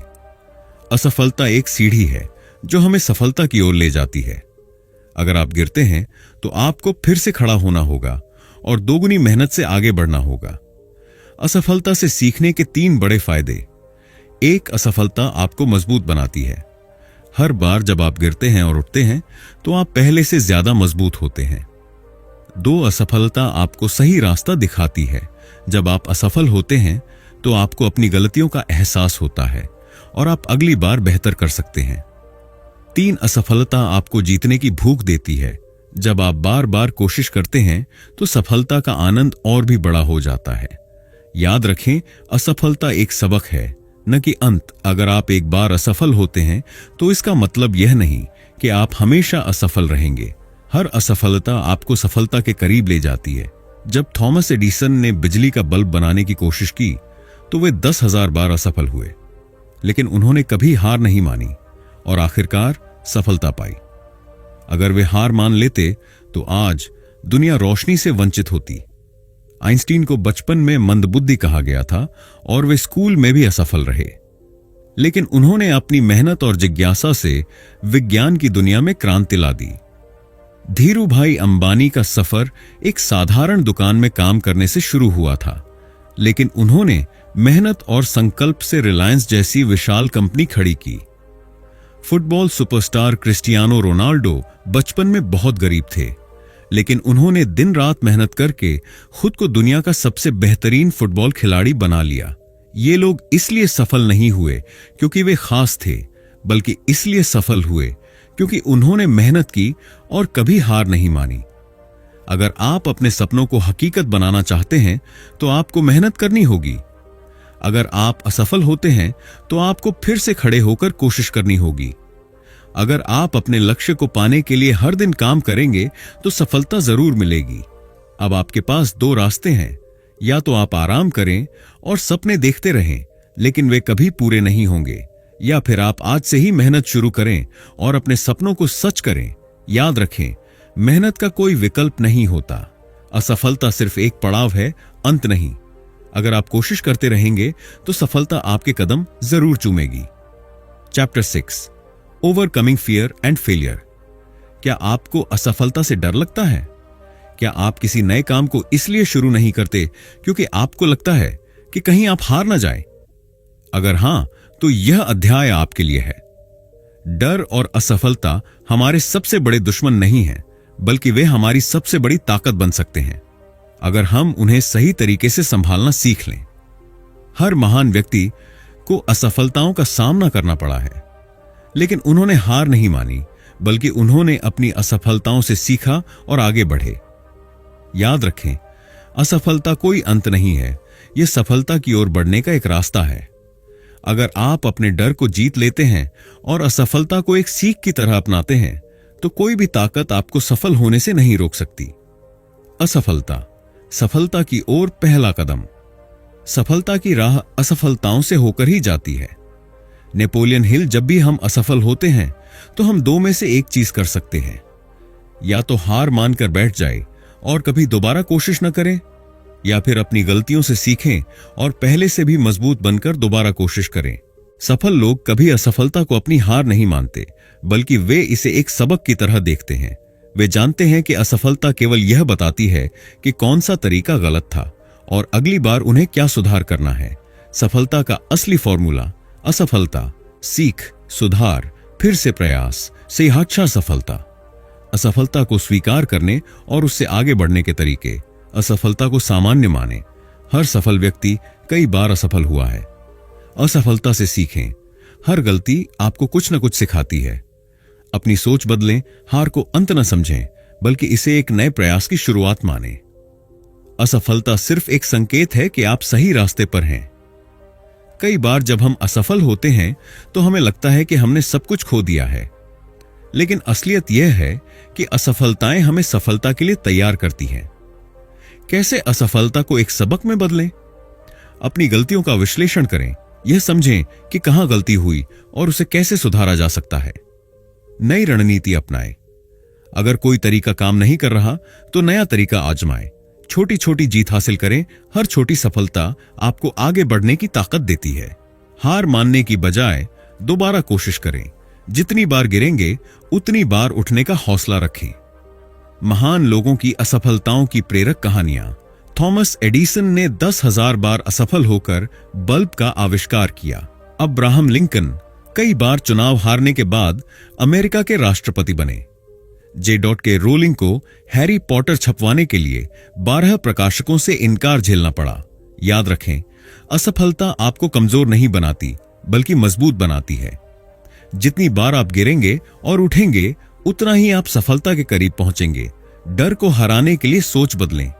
असफलता एक सीढ़ी है जो हमें सफलता की ओर ले जाती है। अगर आप गिरते हैं तो आपको फिर से खड़ा होना होगा और दोगुनी मेहनत से आगे बढ़ना होगा। असफलता से सीखने के 3 बड़े फायदे। 1, असफलता आपको मजबूत बनाती है। हर बार जब आप गिरते हैं और उठते हैं तो आप पहले से ज्यादा मजबूत होते हैं। 2, असफलता आपको सही रास्ता दिखाती है। जब आप असफल होते हैं तो आपको अपनी गलतियों का एहसास होता है और आप अगली बार बेहतर कर सकते हैं। 3, असफलता आपको जीतने की भूख देती है। जब आप बार बार कोशिश करते हैं तो सफलता का आनंद और भी बड़ा हो जाता है। याद रखें, असफलता एक सबक है, न कि अंत। अगर आप एक बार असफल होते हैं तो इसका मतलब यह नहीं कि आप हमेशा असफल रहेंगे। हर असफलता आपको सफलता के करीब ले जाती है। जब थॉमस एडिसन ने बिजली का बल्ब बनाने की कोशिश की तो वे 10,000 बार असफल हुए, लेकिन उन्होंने कभी हार नहीं मानी और आखिरकार सफलता पाई। अगर वे हार मान लेते तो आज दुनिया रोशनी से वंचित होती। आइंस्टीन को बचपन में मंदबुद्धि कहा गया था और वे स्कूल में भी असफल रहे, लेकिन उन्होंने अपनी मेहनत और जिज्ञासा से विज्ञान की दुनिया में क्रांति ला दी। धीरूभाई अंबानी का सफर एक साधारण दुकान में काम करने से शुरू हुआ था, लेकिन उन्होंने मेहनत और संकल्प से रिलायंस जैसी विशाल कंपनी खड़ी की। फुटबॉल सुपरस्टार क्रिस्टियानो रोनाल्डो बचपन में बहुत गरीब थे, लेकिन उन्होंने दिन रात मेहनत करके खुद को दुनिया का सबसे बेहतरीन फुटबॉल खिलाड़ी बना लिया। ये लोग इसलिए सफल नहीं हुए क्योंकि वे खास थे, बल्कि इसलिए सफल हुए क्योंकि उन्होंने मेहनत की और कभी हार नहीं मानी। अगर आप अपने सपनों को हकीकत बनाना चाहते हैं तो आपको मेहनत करनी होगी। अगर आप असफल होते हैं तो आपको फिर से खड़े होकर कोशिश करनी होगी। अगर आप अपने लक्ष्य को पाने के लिए हर दिन काम करेंगे तो सफलता जरूर मिलेगी। अब आपके पास 2 रास्ते हैं, या तो आप आराम करें और सपने देखते रहें, लेकिन वे कभी पूरे नहीं होंगे। या फिर आप आज से ही मेहनत शुरू करें और अपने सपनों को सच करें। याद रखें, मेहनत का कोई विकल्प नहीं होता। असफलता सिर्फ एक पड़ाव है, अंत नहीं। अगर आप कोशिश करते रहेंगे तो सफलता आपके कदम जरूर चूमेगी। Chapter 6, overcoming fear and failure. क्या आपको असफलता से डर लगता है? क्या आप किसी नए काम को इसलिए शुरू नहीं करते क्योंकि आपको लगता है कि कहीं आप हार ना जाए? अगर हां, तो यह अध्याय आपके लिए है। डर और असफलता हमारे सबसे बड़े दुश्मन नहीं हैं, बल्कि वे हमारी सबसे बड़ी ताकत बन सकते हैं, अगर हम उन्हें सही तरीके से संभालना सीख लें। हर महान व्यक्ति को असफलताओं का सामना करना पड़ा है, लेकिन उन्होंने हार नहीं मानी, बल्कि उन्होंने अपनी असफलताओं से सीखा और आगे बढ़े। याद रखें, असफलता कोई अंत नहीं है, यह सफलता की ओर बढ़ने का एक रास्ता है। अगर आप अपने डर को जीत लेते हैं और असफलता को एक सीख की तरह अपनाते हैं, तो कोई भी ताकत आपको सफल होने से नहीं रोक सकती। असफलता, सफलता की ओर पहला कदम। सफलता की राह असफलताओं से होकर ही जाती है। नेपोलियन हिल, जब भी हम असफल होते हैं तो हम दो में से एक चीज कर सकते हैं, या तो हार मानकर बैठ जाए और कभी दोबारा कोशिश न करें, या फिर अपनी गलतियों से सीखें और पहले से भी मजबूत बनकर दोबारा कोशिश करें। सफल लोग कभी असफलता को अपनी हार नहीं मानते, बल्कि वे इसे एक सबक की तरह देखते हैं। वे जानते हैं कि असफलता केवल यह बताती है कि कौन सा तरीका गलत था और अगली बार उन्हें क्या सुधार करना है। सफलता का असली फॉर्मूला: असफलता, सीख, सुधार, फिर से प्रयास से अच्छा सफलता। असफलता को स्वीकार करने और उससे आगे बढ़ने के तरीके। असफलता को सामान्य माने। हर सफल व्यक्ति कई बार असफल हुआ है। असफलता से सीखें। हर गलती आपको कुछ न कुछ सिखाती है। अपनी सोच बदलें, हार को अंत न समझें, बल्कि इसे एक नए प्रयास की शुरुआत मानें। असफलता सिर्फ एक संकेत है कि आप सही रास्ते पर हैं। कई बार जब हम असफल होते हैं तो हमें लगता है कि हमने सब कुछ खो दिया है, लेकिन असलियत यह है कि असफलताएं हमें सफलता के लिए तैयार करती हैं। कैसे असफलता को एक सबक में बदलें? अपनी गलतियों का विश्लेषण करें, यह समझें कि कहां गलती हुई और उसे कैसे सुधारा जा सकता है। नई रणनीति अपनाएं। अगर कोई तरीका काम नहीं कर रहा तो नया तरीका आजमाएं। छोटी छोटी जीत हासिल करें। हर छोटी सफलता आपको आगे बढ़ने की ताकत देती है। हार मानने की बजाय दोबारा कोशिश करें। जितनी बार गिरेंगे उतनी बार उठने का हौसला रखें। महान लोगों की असफलताओं की प्रेरक कहानियां। थॉमस एडिसन ने 10,000 बार असफल होकर बल्ब का आविष्कार किया। अब्राहम लिंकन कई बार चुनाव हारने के बाद अमेरिका के राष्ट्रपति बने। J.K. रोलिंग को हैरी पॉटर छपवाने के लिए 12 प्रकाशकों से इनकार झेलना पड़ा। याद रखें, असफलता आपको कमजोर नहीं बनाती, बल्कि मजबूत बनाती है। जितनी बार आप गिरेंगे और उठेंगे, उतना ही आप सफलता के करीब पहुंचेंगे। डर को हराने के लिए सोच बदलें।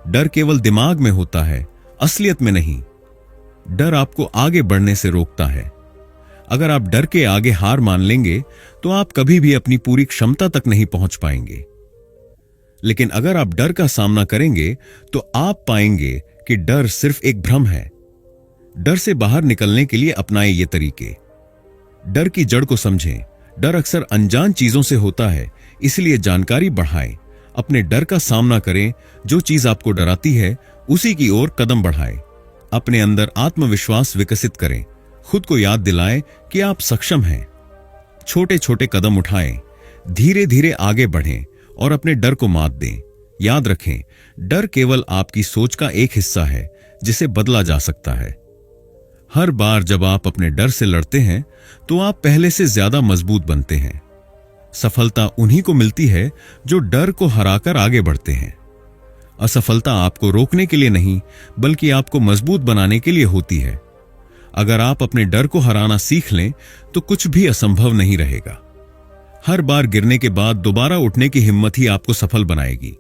डर केवल दिमाग में होता है, असलियत में नहीं। डर आपको आगे बढ़ने से रोकता है। अगर आप डर के आगे हार मान लेंगे तो आप कभी भी अपनी पूरी क्षमता तक नहीं पहुंच पाएंगे। लेकिन अगर आप डर का सामना करेंगे तो आप पाएंगे कि डर सिर्फ एक भ्रम है। डर से बाहर निकलने के लिए अपनाएं ये तरीके। डर की जड़ को समझें। डर अक्सर अनजान चीजों से होता है, इसलिए जानकारी बढ़ाएं। अपने डर का सामना करें। जो चीज आपको डराती है उसी की ओर कदम बढ़ाएं। अपने अंदर आत्मविश्वास विकसित करें। खुद को याद दिलाएं कि आप सक्षम हैं। छोटे छोटे कदम उठाएं। धीरे धीरे आगे बढ़ें और अपने डर को मात दें। याद रखें, डर केवल आपकी सोच का एक हिस्सा है जिसे बदला जा सकता है। हर बार जब आप अपने डर से लड़ते हैं तो आप पहले से ज्यादा मजबूत बनते हैं। सफलता उन्हीं को मिलती है जो डर को हराकर आगे बढ़ते हैं। असफलता आपको रोकने के लिए नहीं, बल्कि आपको मजबूत बनाने के लिए होती है। अगर आप अपने डर को हराना सीख लें तो कुछ भी असंभव नहीं रहेगा। हर बार गिरने के बाद दोबारा उठने की हिम्मत ही आपको सफल बनाएगी।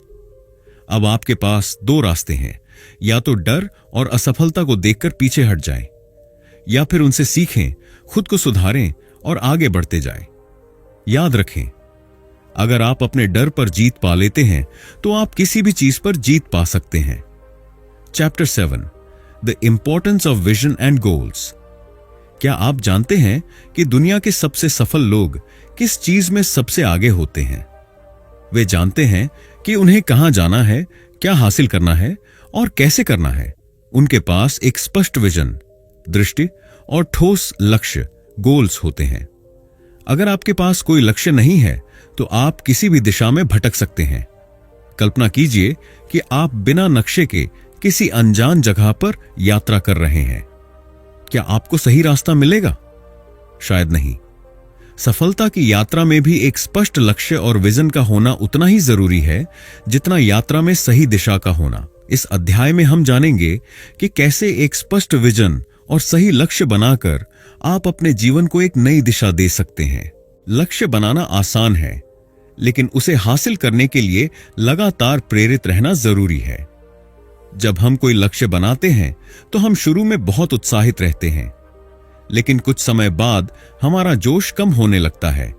अब आपके पास दो रास्ते हैं, या तो डर और असफलता को देखकर पीछे हट जाएं, या फिर उनसे सीखें, खुद को सुधारें और आगे बढ़ते जाएं। याद रखें, अगर आप अपने डर पर जीत पा लेते हैं तो आप किसी भी चीज पर जीत पा सकते हैं। Chapter 7, the importance of vision and goals. क्या आप जानते हैं कि दुनिया के सबसे सफल लोग किस चीज में सबसे आगे होते हैं? वे जानते हैं कि उन्हें कहां जाना है, क्या हासिल करना है और कैसे करना है। उनके पास एक स्पष्ट विजन, दृष्टि और ठोस लक्ष्य, गोल्स होते हैं। अगर आपके पास कोई लक्ष्य नहीं है तो आप किसी भी दिशा में भटक सकते हैं। कल्पना कीजिए कि आप बिना नक्शे के किसी अनजान जगह पर यात्रा कर रहे हैं। क्या आपको सही रास्ता मिलेगा? शायद नहीं। सफलता की यात्रा में भी एक स्पष्ट लक्ष्य और विजन का होना उतना ही जरूरी है जितना यात्रा में सही दिशा का होना। इस अध्याय में हम जानेंगे कि कैसे एक स्पष्ट विजन और सही लक्ष्य बनाकर आप अपने जीवन को एक नई दिशा दे सकते हैं। लक्ष्य बनाना आसान है, लेकिन उसे हासिल करने के लिए लगातार प्रेरित रहना जरूरी है। जब हम कोई लक्ष्य बनाते हैं तो हम शुरू में बहुत उत्साहित रहते हैं, लेकिन कुछ समय बाद हमारा जोश कम होने लगता है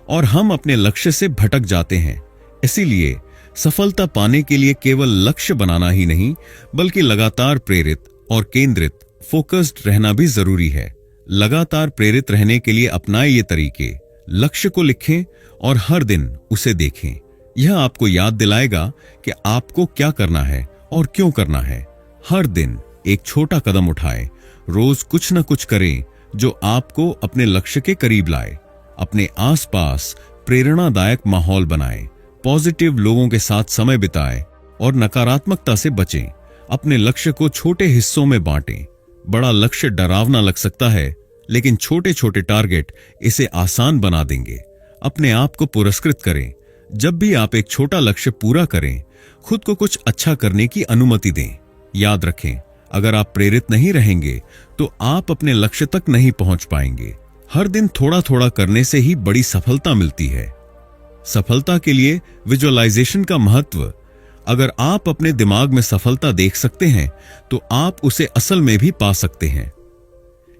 और हम अपने लक्ष्य से भटक जाते हैं। इसीलिए सफलता पाने के लिए केवल लक्ष्य बनाना ही नहीं, बल्कि लगातार प्रेरित और केंद्रित, फोकस्ड रहना भी जरूरी है। लगातार प्रेरित रहने के लिए अपनाएं ये तरीके। लक्ष्य को लिखें और हर दिन उसे देखें। यह आपको याद दिलाएगा कि आपको क्या करना है और क्यों करना है। हर दिन एक छोटा कदम उठाएं, रोज कुछ न कुछ करें जो आपको अपने लक्ष्य के करीब लाए। अपने आसपास प्रेरणादायक माहौल बनाएं, पॉजिटिव लोगों के साथ समय बिताएं और नकारात्मकता से बचें। अपने लक्ष्य को छोटे हिस्सों में बांटें। बड़ा लक्ष्य डरावना लग सकता है, लेकिन छोटे छोटे टारगेट इसे आसान बना देंगे। अपने आप को पुरस्कृत करें। जब भी आप एक छोटा लक्ष्य पूरा करें, खुद को कुछ अच्छा करने की अनुमति दें। याद रखें, अगर आप प्रेरित नहीं रहेंगे तो आप अपने लक्ष्य तक नहीं पहुंच पाएंगे। हर दिन थोड़ा थोड़ा करने से ही बड़ी सफलता मिलती है। सफलता के लिए विजुअलाइजेशन का महत्व। अगर आप अपने दिमाग में सफलता देख सकते हैं तो आप उसे असल में भी पा सकते हैं।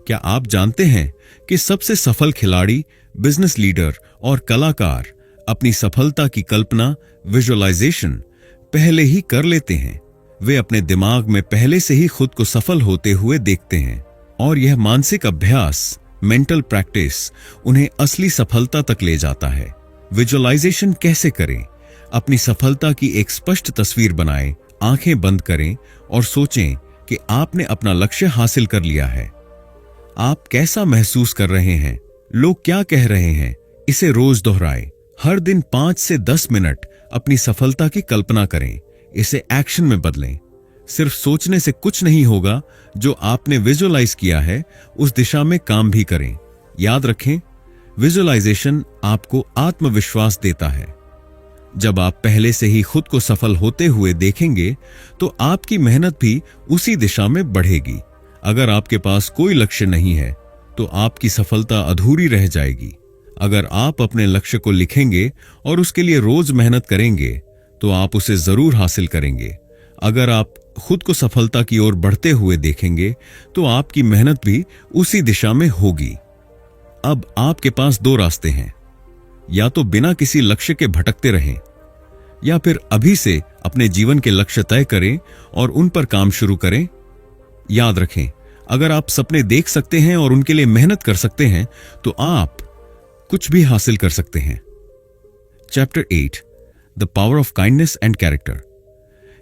क्या आप जानते हैं कि सबसे सफल खिलाड़ी, बिजनेस लीडर और कलाकार अपनी सफलता की कल्पना, विजुअलाइजेशन पहले ही कर लेते हैं। वे अपने दिमाग में पहले से ही खुद को सफल होते हुए देखते हैं और यह मानसिक अभ्यास, मेंटल प्रैक्टिस, उन्हें असली सफलता तक ले जाता है। विजुअलाइजेशन कैसे करें? अपनी सफलता की एक स्पष्ट तस्वीर बनाएं, आंखें बंद करें और सोचें कि आपने अपना लक्ष्य हासिल कर लिया है। आप कैसा महसूस कर रहे हैं? लोग क्या कह रहे हैं? इसे रोज दोहराएं। हर दिन 5 से 10 मिनट अपनी सफलता की कल्पना करें। इसे एक्शन में बदलें। सिर्फ सोचने से कुछ नहीं होगा। जो आपने विजुअलाइज किया है उस दिशा में काम भी करें। याद रखें, विजुअलाइजेशन आपको आत्मविश्वास देता है। जब आप पहले से ही खुद को सफल होते हुए देखेंगे तो आपकी मेहनत भी उसी दिशा में बढ़ेगी। अगर आपके पास कोई लक्ष्य नहीं है तो आपकी सफलता अधूरी रह जाएगी। अगर आप अपने लक्ष्य को लिखेंगे और उसके लिए रोज मेहनत करेंगे तो आप उसे जरूर हासिल करेंगे। अगर आप खुद को सफलता की ओर बढ़ते हुए देखेंगे तो आपकी मेहनत भी उसी दिशा में होगी। अब आपके पास 2 रास्ते हैं। या तो बिना किसी लक्ष्य के भटकते रहें, या फिर अभी से अपने जीवन के लक्ष्य तय करें और उन पर काम शुरू करें। याद रखें, अगर आप सपने देख सकते हैं और उनके लिए मेहनत कर सकते हैं तो आप कुछ भी हासिल कर सकते हैं। Chapter 8, the power of kindness and character.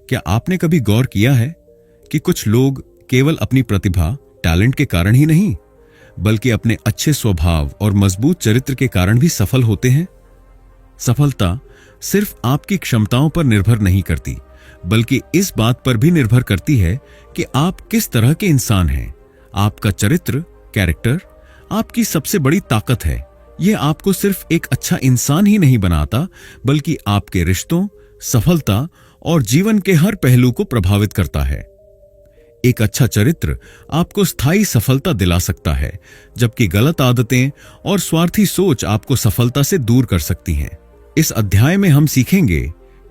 क्या आपने कभी गौर किया है कि कुछ लोग केवल अपनी प्रतिभा, टैलेंट के कारण ही नहीं, बल्कि अपने अच्छे स्वभाव और मजबूत चरित्र के कारण भी सफल होते हैं? सफलता सिर्फ आपकी क्षमताओं पर निर्भर नहीं करती, बल्कि इस बात पर भी निर्भर करती है कि आप किस तरह के इंसान हैं। आपका चरित्र, कैरेक्टर, आपकी सबसे बड़ी ताकत है। यह आपको सिर्फ एक अच्छा इंसान ही नहीं बनाता, बल्कि आपके रिश्तों, सफलता और जीवन के हर पहलू को प्रभावित करता है। एक अच्छा चरित्र आपको स्थायी सफलता दिला सकता है, जबकि गलत आदतें और स्वार्थी सोच आपको सफलता से दूर कर सकती हैं। इस अध्याय में हम सीखेंगे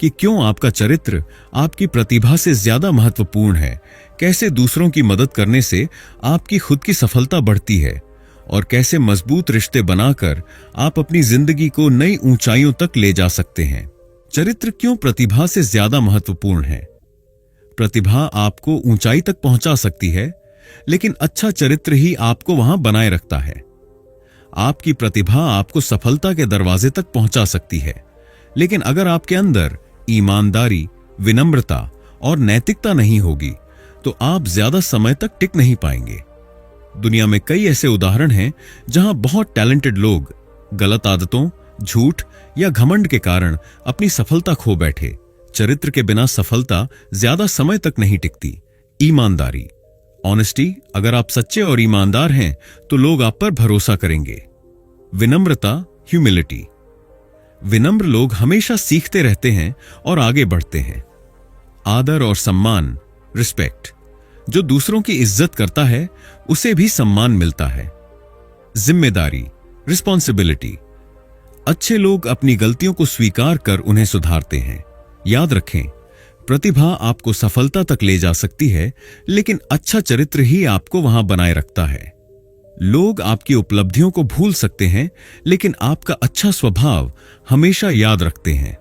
कि क्यों आपका चरित्र आपकी प्रतिभा से ज्यादा महत्वपूर्ण है, कैसे दूसरों की मदद करने से आपकी खुद की सफलता बढ़ती है और कैसे मजबूत रिश्ते बनाकर आप अपनी जिंदगी को नई ऊंचाइयों तक ले जा सकते हैं। चरित्र क्यों प्रतिभा से ज्यादा महत्वपूर्ण है? प्रतिभा आपको ऊंचाई तक पहुंचा सकती है, लेकिन अच्छा चरित्र ही आपको वहां बनाए रखता है। आपकी प्रतिभा आपको सफलता के दरवाजे तक पहुंचा सकती है, लेकिन अगर आपके अंदर ईमानदारी, विनम्रता और नैतिकता नहीं होगी तो आप ज्यादा समय तक टिक नहीं पाएंगे। दुनिया में कई ऐसे उदाहरण हैं जहां बहुत टैलेंटेड लोग गलत आदतों, झूठ या घमंड के कारण अपनी सफलता खो बैठे। चरित्र के बिना सफलता ज्यादा समय तक नहीं टिकती। ईमानदारी, ऑनेस्टी, अगर आप सच्चे और ईमानदार हैं तो लोग आप पर भरोसा करेंगे। विनम्रता, ह्यूमिलिटी, विनम्र लोग हमेशा सीखते रहते हैं और आगे बढ़ते हैं। आदर और सम्मान, रिस्पेक्ट, जो दूसरों की इज्जत करता है उसे भी सम्मान मिलता है। जिम्मेदारी, रिस्पॉन्सिबिलिटी, अच्छे लोग अपनी गलतियों को स्वीकार कर उन्हें सुधारते हैं। याद रखें, प्रतिभा आपको सफलता तक ले जा सकती है, लेकिन अच्छा चरित्र ही आपको वहां बनाए रखता है। लोग आपकी उपलब्धियों को भूल सकते हैं, लेकिन आपका अच्छा स्वभाव हमेशा याद रखते हैं।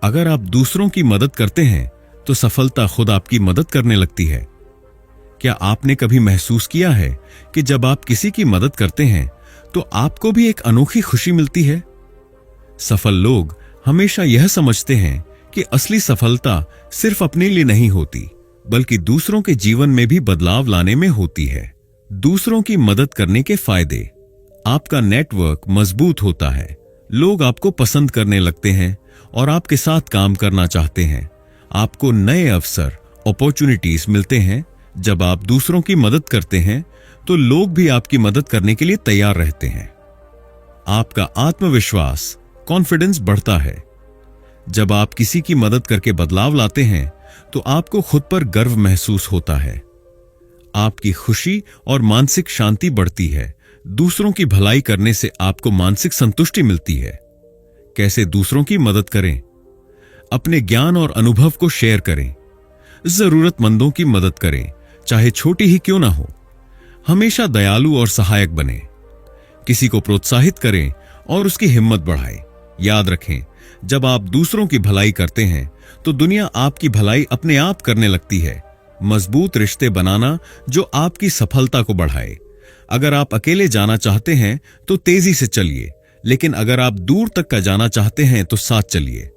अगर आप दूसरों की मदद करते हैं तो सफलता खुद आपकी मदद करने लगती है। क्या आपने कभी महसूस किया है कि जब आप किसी की मदद करते हैं तो आपको भी एक अनोखी खुशी मिलती है? सफल लोग हमेशा यह समझते हैं कि असली सफलता सिर्फ अपने लिए नहीं होती, बल्कि दूसरों के जीवन में भी बदलाव लाने में होती है। दूसरों की मदद करने के फायदे, आपका नेटवर्क मजबूत होता है, लोग आपको पसंद करने लगते हैं और आपके साथ काम करना चाहते हैं। आपको नए अवसर, अपॉर्चुनिटीज मिलते हैं। जब आप दूसरों की मदद करते हैं तो लोग भी आपकी मदद करने के लिए तैयार रहते हैं। आपका आत्मविश्वास, कॉन्फिडेंस बढ़ता है। जब आप किसी की मदद करके बदलाव लाते हैं तो आपको खुद पर गर्व महसूस होता है। आपकी खुशी और मानसिक शांति बढ़ती है। दूसरों की भलाई करने से आपको मानसिक संतुष्टि मिलती है। कैसे दूसरों की मदद करें? अपने ज्ञान और अनुभव को शेयर करें। जरूरतमंदों की मदद करें, चाहे छोटी ही क्यों ना हो। हमेशा दयालु और सहायक बने। किसी को प्रोत्साहित करें और उसकी हिम्मत बढ़ाएं। याद रखें, जब आप दूसरों की भलाई करते हैं तो दुनिया आपकी भलाई अपने आप करने लगती है। मजबूत रिश्ते बनाना जो आपकी सफलता को बढ़ाए। अगर आप अकेले जाना चाहते हैं तो तेजी से चलिए, लेकिन अगर आप दूर तक का जाना चाहते हैं तो साथ चलिए।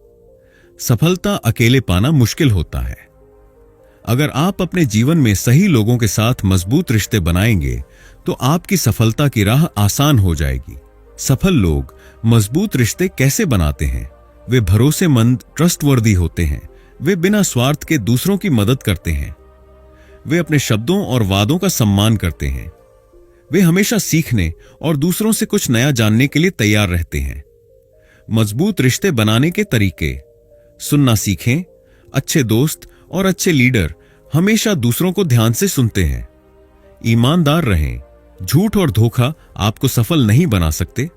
सफलता अकेले पाना मुश्किल होता है। अगर आप अपने जीवन में सही लोगों के साथ मजबूत रिश्ते बनाएंगे तो आपकी सफलता की राह आसान हो जाएगी। सफल लोग मजबूत रिश्ते कैसे बनाते हैं? वे भरोसेमंद, ट्रस्टवर्दी होते हैं। वे बिना स्वार्थ के दूसरों की मदद करते हैं। वे अपने शब्दों और वादों का सम्मान करते हैं। वे हमेशा सीखने और दूसरों से कुछ नया जानने के लिए तैयार रहते हैं। मजबूत रिश्ते बनाने के तरीके, सुनना सीखें। अच्छे दोस्त और अच्छे लीडर हमेशा दूसरों को ध्यान से सुनते हैं। ईमानदार रहें। झूठ और धोखा आपको सफल नहीं बना सकते।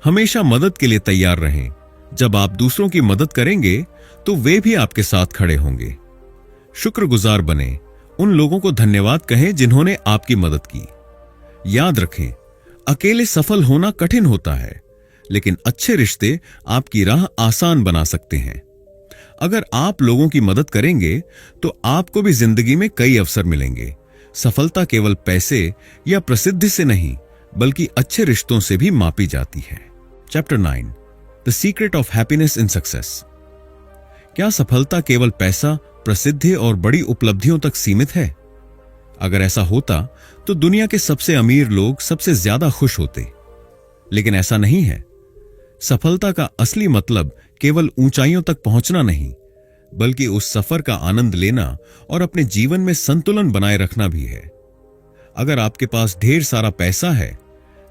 हमेशा मदद के लिए तैयार रहें। जब आप दूसरों की मदद करेंगे तो वे भी आपके साथ खड़े होंगे। शुक्रगुजार बने। उन लोगों को धन्यवाद कहें जिन्होंने आपकी मदद की। याद रखें, अकेले सफल होना कठिन होता है, लेकिन अच्छे रिश्ते आपकी राह आसान बना सकते हैं। अगर आप लोगों की मदद करेंगे तो आपको भी जिंदगी में कई अवसर मिलेंगे। सफलता केवल पैसे या प्रसिद्धि से नहीं, बल्कि अच्छे रिश्तों से भी मापी जाती है। Chapter 9, the secret of happiness in success. क्या सफलता केवल पैसा, प्रसिद्धि और बड़ी उपलब्धियों तक सीमित है? अगर ऐसा होता तो दुनिया के सबसे अमीर लोग सबसे ज्यादा खुश होते, लेकिन ऐसा नहीं है। सफलता का असली मतलब केवल ऊंचाइयों तक पहुंचना नहीं, बल्कि उस सफर का आनंद लेना और अपने जीवन में संतुलन बनाए रखना भी है। अगर आपके पास ढेर सारा पैसा है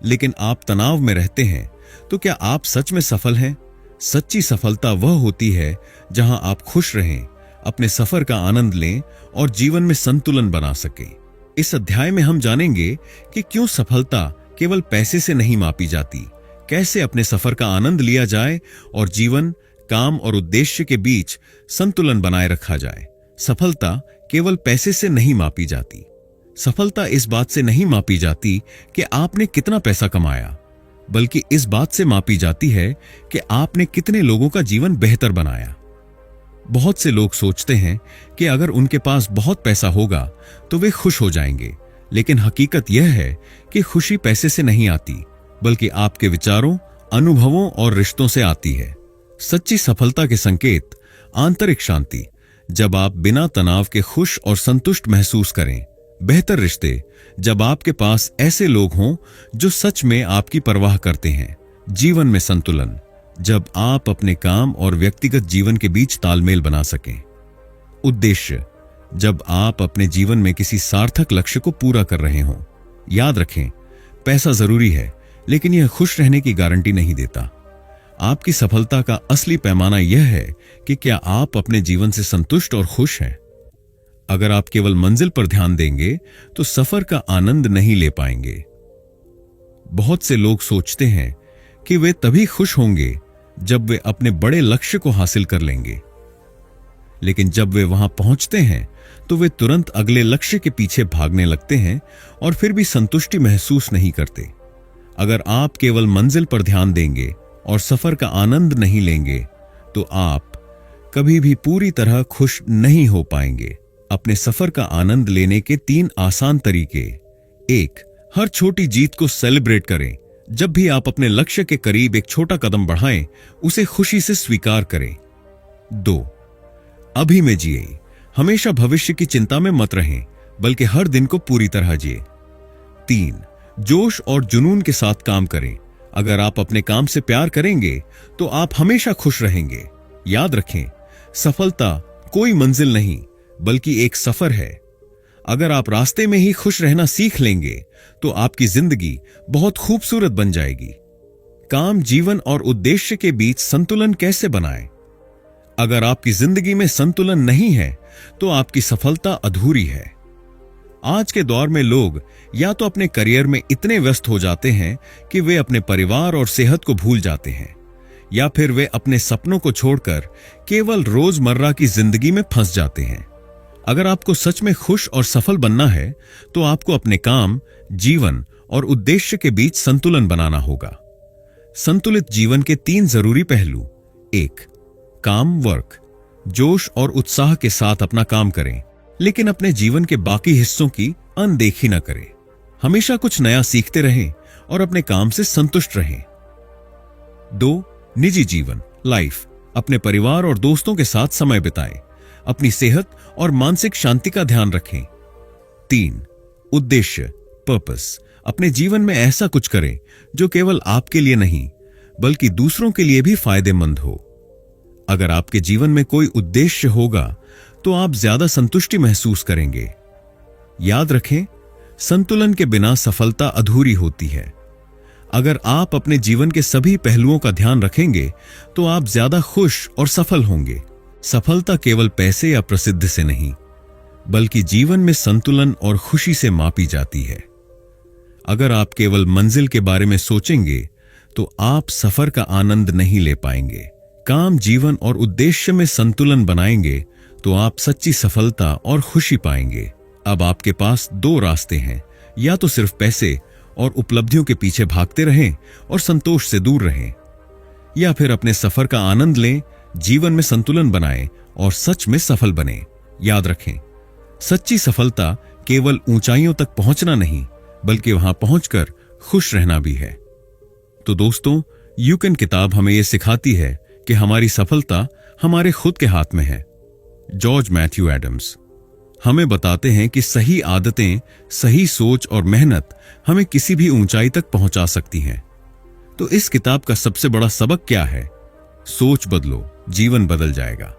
लेकिन आप तनाव में रहते हैं तो क्या आप सच में सफल हैं? सच्ची सफलता वह होती है जहां आप खुश रहें, अपने सफर का आनंद लें और जीवन में संतुलन बना सकें। इस अध्याय में हम जानेंगे कि क्यों सफलता केवल पैसे से नहीं मापी जाती, कैसे अपने सफर का आनंद लिया जाए और जीवन, काम और उद्देश्य के बीच संतुलन बनाए रखा जाए। सफलता केवल पैसे से नहीं मापी जाती। सफलता इस बात से नहीं मापी जाती कि आपने कितना पैसा कमाया, बल्कि इस बात से मापी जाती है कि आपने कितने लोगों का जीवन बेहतर बनाया। बहुत से लोग सोचते हैं कि अगर उनके पास बहुत पैसा होगा तो वे खुश हो जाएंगे, लेकिन हकीकत यह है कि खुशी पैसे से नहीं आती, बल्कि आपके विचारों, अनुभवों और रिश्तों से आती है। सच्ची सफलता के संकेत: आंतरिक शांति, जब आप बिना तनाव के खुश और संतुष्ट महसूस करें। बेहतर रिश्ते, जब आपके पास ऐसे लोग हों जो सच में आपकी परवाह करते हैं। जीवन में संतुलन, जब आप अपने काम और व्यक्तिगत जीवन के बीच तालमेल बना सकें। उद्देश्य, जब आप अपने जीवन में किसी सार्थक लक्ष्य को पूरा कर रहे हों। याद रखें, पैसा जरूरी है, लेकिन यह खुश रहने की गारंटी नहीं देता। आपकी सफलता का असली पैमाना यह है कि क्या आप अपने जीवन से संतुष्ट और खुश हैं। अगर आप केवल मंजिल पर ध्यान देंगे तो सफर का आनंद नहीं ले पाएंगे। बहुत से लोग सोचते हैं कि वे तभी खुश होंगे जब वे अपने बड़े लक्ष्य को हासिल कर लेंगे, लेकिन जब वे वहां पहुंचते हैं तो वे तुरंत अगले लक्ष्य के पीछे भागने लगते हैं और फिर भी संतुष्टि महसूस नहीं करते। अगर आप केवल मंजिल पर ध्यान देंगे और सफर का आनंद नहीं लेंगे तो आप कभी भी पूरी तरह खुश नहीं हो पाएंगे। अपने सफर का आनंद लेने के 3 आसान तरीके। 1. हर छोटी जीत को सेलिब्रेट करें। जब भी आप अपने लक्ष्य के करीब एक छोटा कदम बढ़ाएं, उसे खुशी से स्वीकार करें। 2. अभी में जिए। हमेशा भविष्य की चिंता में मत रहें, बल्कि हर दिन को पूरी तरह जिए। 3. जोश और जुनून के साथ काम करें। अगर आप अपने काम से प्यार करेंगे तो आप हमेशा खुश रहेंगे। याद रखें, सफलता कोई मंजिल नहीं, बल्कि एक सफर है। अगर आप रास्ते में ही खुश रहना सीख लेंगे तो आपकी जिंदगी बहुत खूबसूरत बन जाएगी। काम, जीवन और उद्देश्य के बीच संतुलन कैसे बनाएं? अगर आपकी जिंदगी में संतुलन नहीं है तो आपकी सफलता अधूरी है। आज के दौर में लोग या तो अपने करियर में इतने व्यस्त हो जाते हैं कि वे अपने परिवार और सेहत को भूल जाते हैं, या फिर वे अपने सपनों को छोड़कर केवल रोजमर्रा की जिंदगी में फंस जाते हैं। अगर आपको सच में खुश और सफल बनना है तो आपको अपने काम, जीवन और उद्देश्य के बीच संतुलन बनाना होगा। संतुलित जीवन के 3 जरूरी पहलू। 1. काम, वर्क। जोश और उत्साह के साथ अपना काम करें, लेकिन अपने जीवन के बाकी हिस्सों की अनदेखी न करें। हमेशा कुछ नया सीखते रहें और अपने काम से संतुष्ट रहें। 2. निजी जीवन, लाइफ। अपने परिवार और दोस्तों के साथ समय बिताएं। अपनी सेहत और मानसिक शांति का ध्यान रखें। 3. उद्देश्य, पर्पस। अपने जीवन में ऐसा कुछ करें जो केवल आपके लिए नहीं, बल्कि दूसरों के लिए भी फायदेमंद हो। अगर आपके जीवन में कोई उद्देश्य होगा तो आप ज्यादा संतुष्टि महसूस करेंगे। याद रखें, संतुलन के बिना सफलता अधूरी होती है। अगर आप अपने जीवन के सभी पहलुओं का ध्यान रखेंगे तो आप ज्यादा खुश और सफल होंगे। सफलता केवल पैसे या प्रसिद्धि से नहीं, बल्कि जीवन में संतुलन और खुशी से मापी जाती है। अगर आप केवल मंजिल के बारे में सोचेंगे तो आप सफर का आनंद नहीं ले पाएंगे। काम, जीवन और उद्देश्य में संतुलन बनाएंगे तो आप सच्ची सफलता और खुशी पाएंगे। अब आपके पास 2 रास्ते हैं, या तो सिर्फ पैसे और उपलब्धियों के पीछे भागते रहें और संतोष से दूर रहें, या फिर अपने सफर का आनंद लें, जीवन में संतुलन बनाएं और सच में सफल बने। याद रखें, सच्ची सफलता केवल ऊंचाइयों तक पहुंचना नहीं, बल्कि वहां पहुंचकर खुश रहना भी है। तो दोस्तों, यू कैन किताब हमें यह सिखाती है कि हमारी सफलता हमारे खुद के हाथ में है। जॉर्ज मैथ्यू एडम्स हमें बताते हैं कि सही आदतें, सही सोच और मेहनत हमें किसी भी ऊंचाई तक पहुंचा सकती हैं। तो इस किताब का सबसे बड़ा सबक क्या है? सोच बदलो, जीवन बदल जाएगा।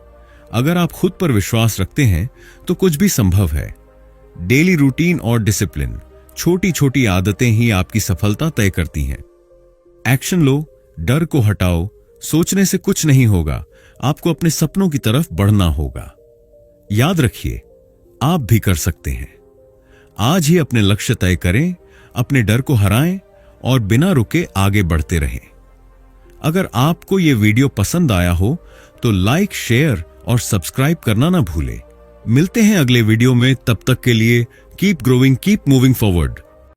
अगर आप खुद पर विश्वास रखते हैं तो कुछ भी संभव है। डेली रूटीन और डिसिप्लिन, छोटी छोटी आदतें ही आपकी सफलता तय करती हैं। एक्शन लो, डर को हटाओ, सोचने से कुछ नहीं होगा, आपको अपने सपनों की तरफ बढ़ना होगा। याद रखिए, आप भी कर सकते हैं। आज ही अपने लक्ष्य तय करें, अपने डर को हराएं और बिना रुके आगे बढ़ते रहें। अगर आपको यह वीडियो पसंद आया हो तो लाइक, शेयर और सब्सक्राइब करना ना भूलें। मिलते हैं अगले वीडियो में, तब तक के लिए keep growing, keep moving forward.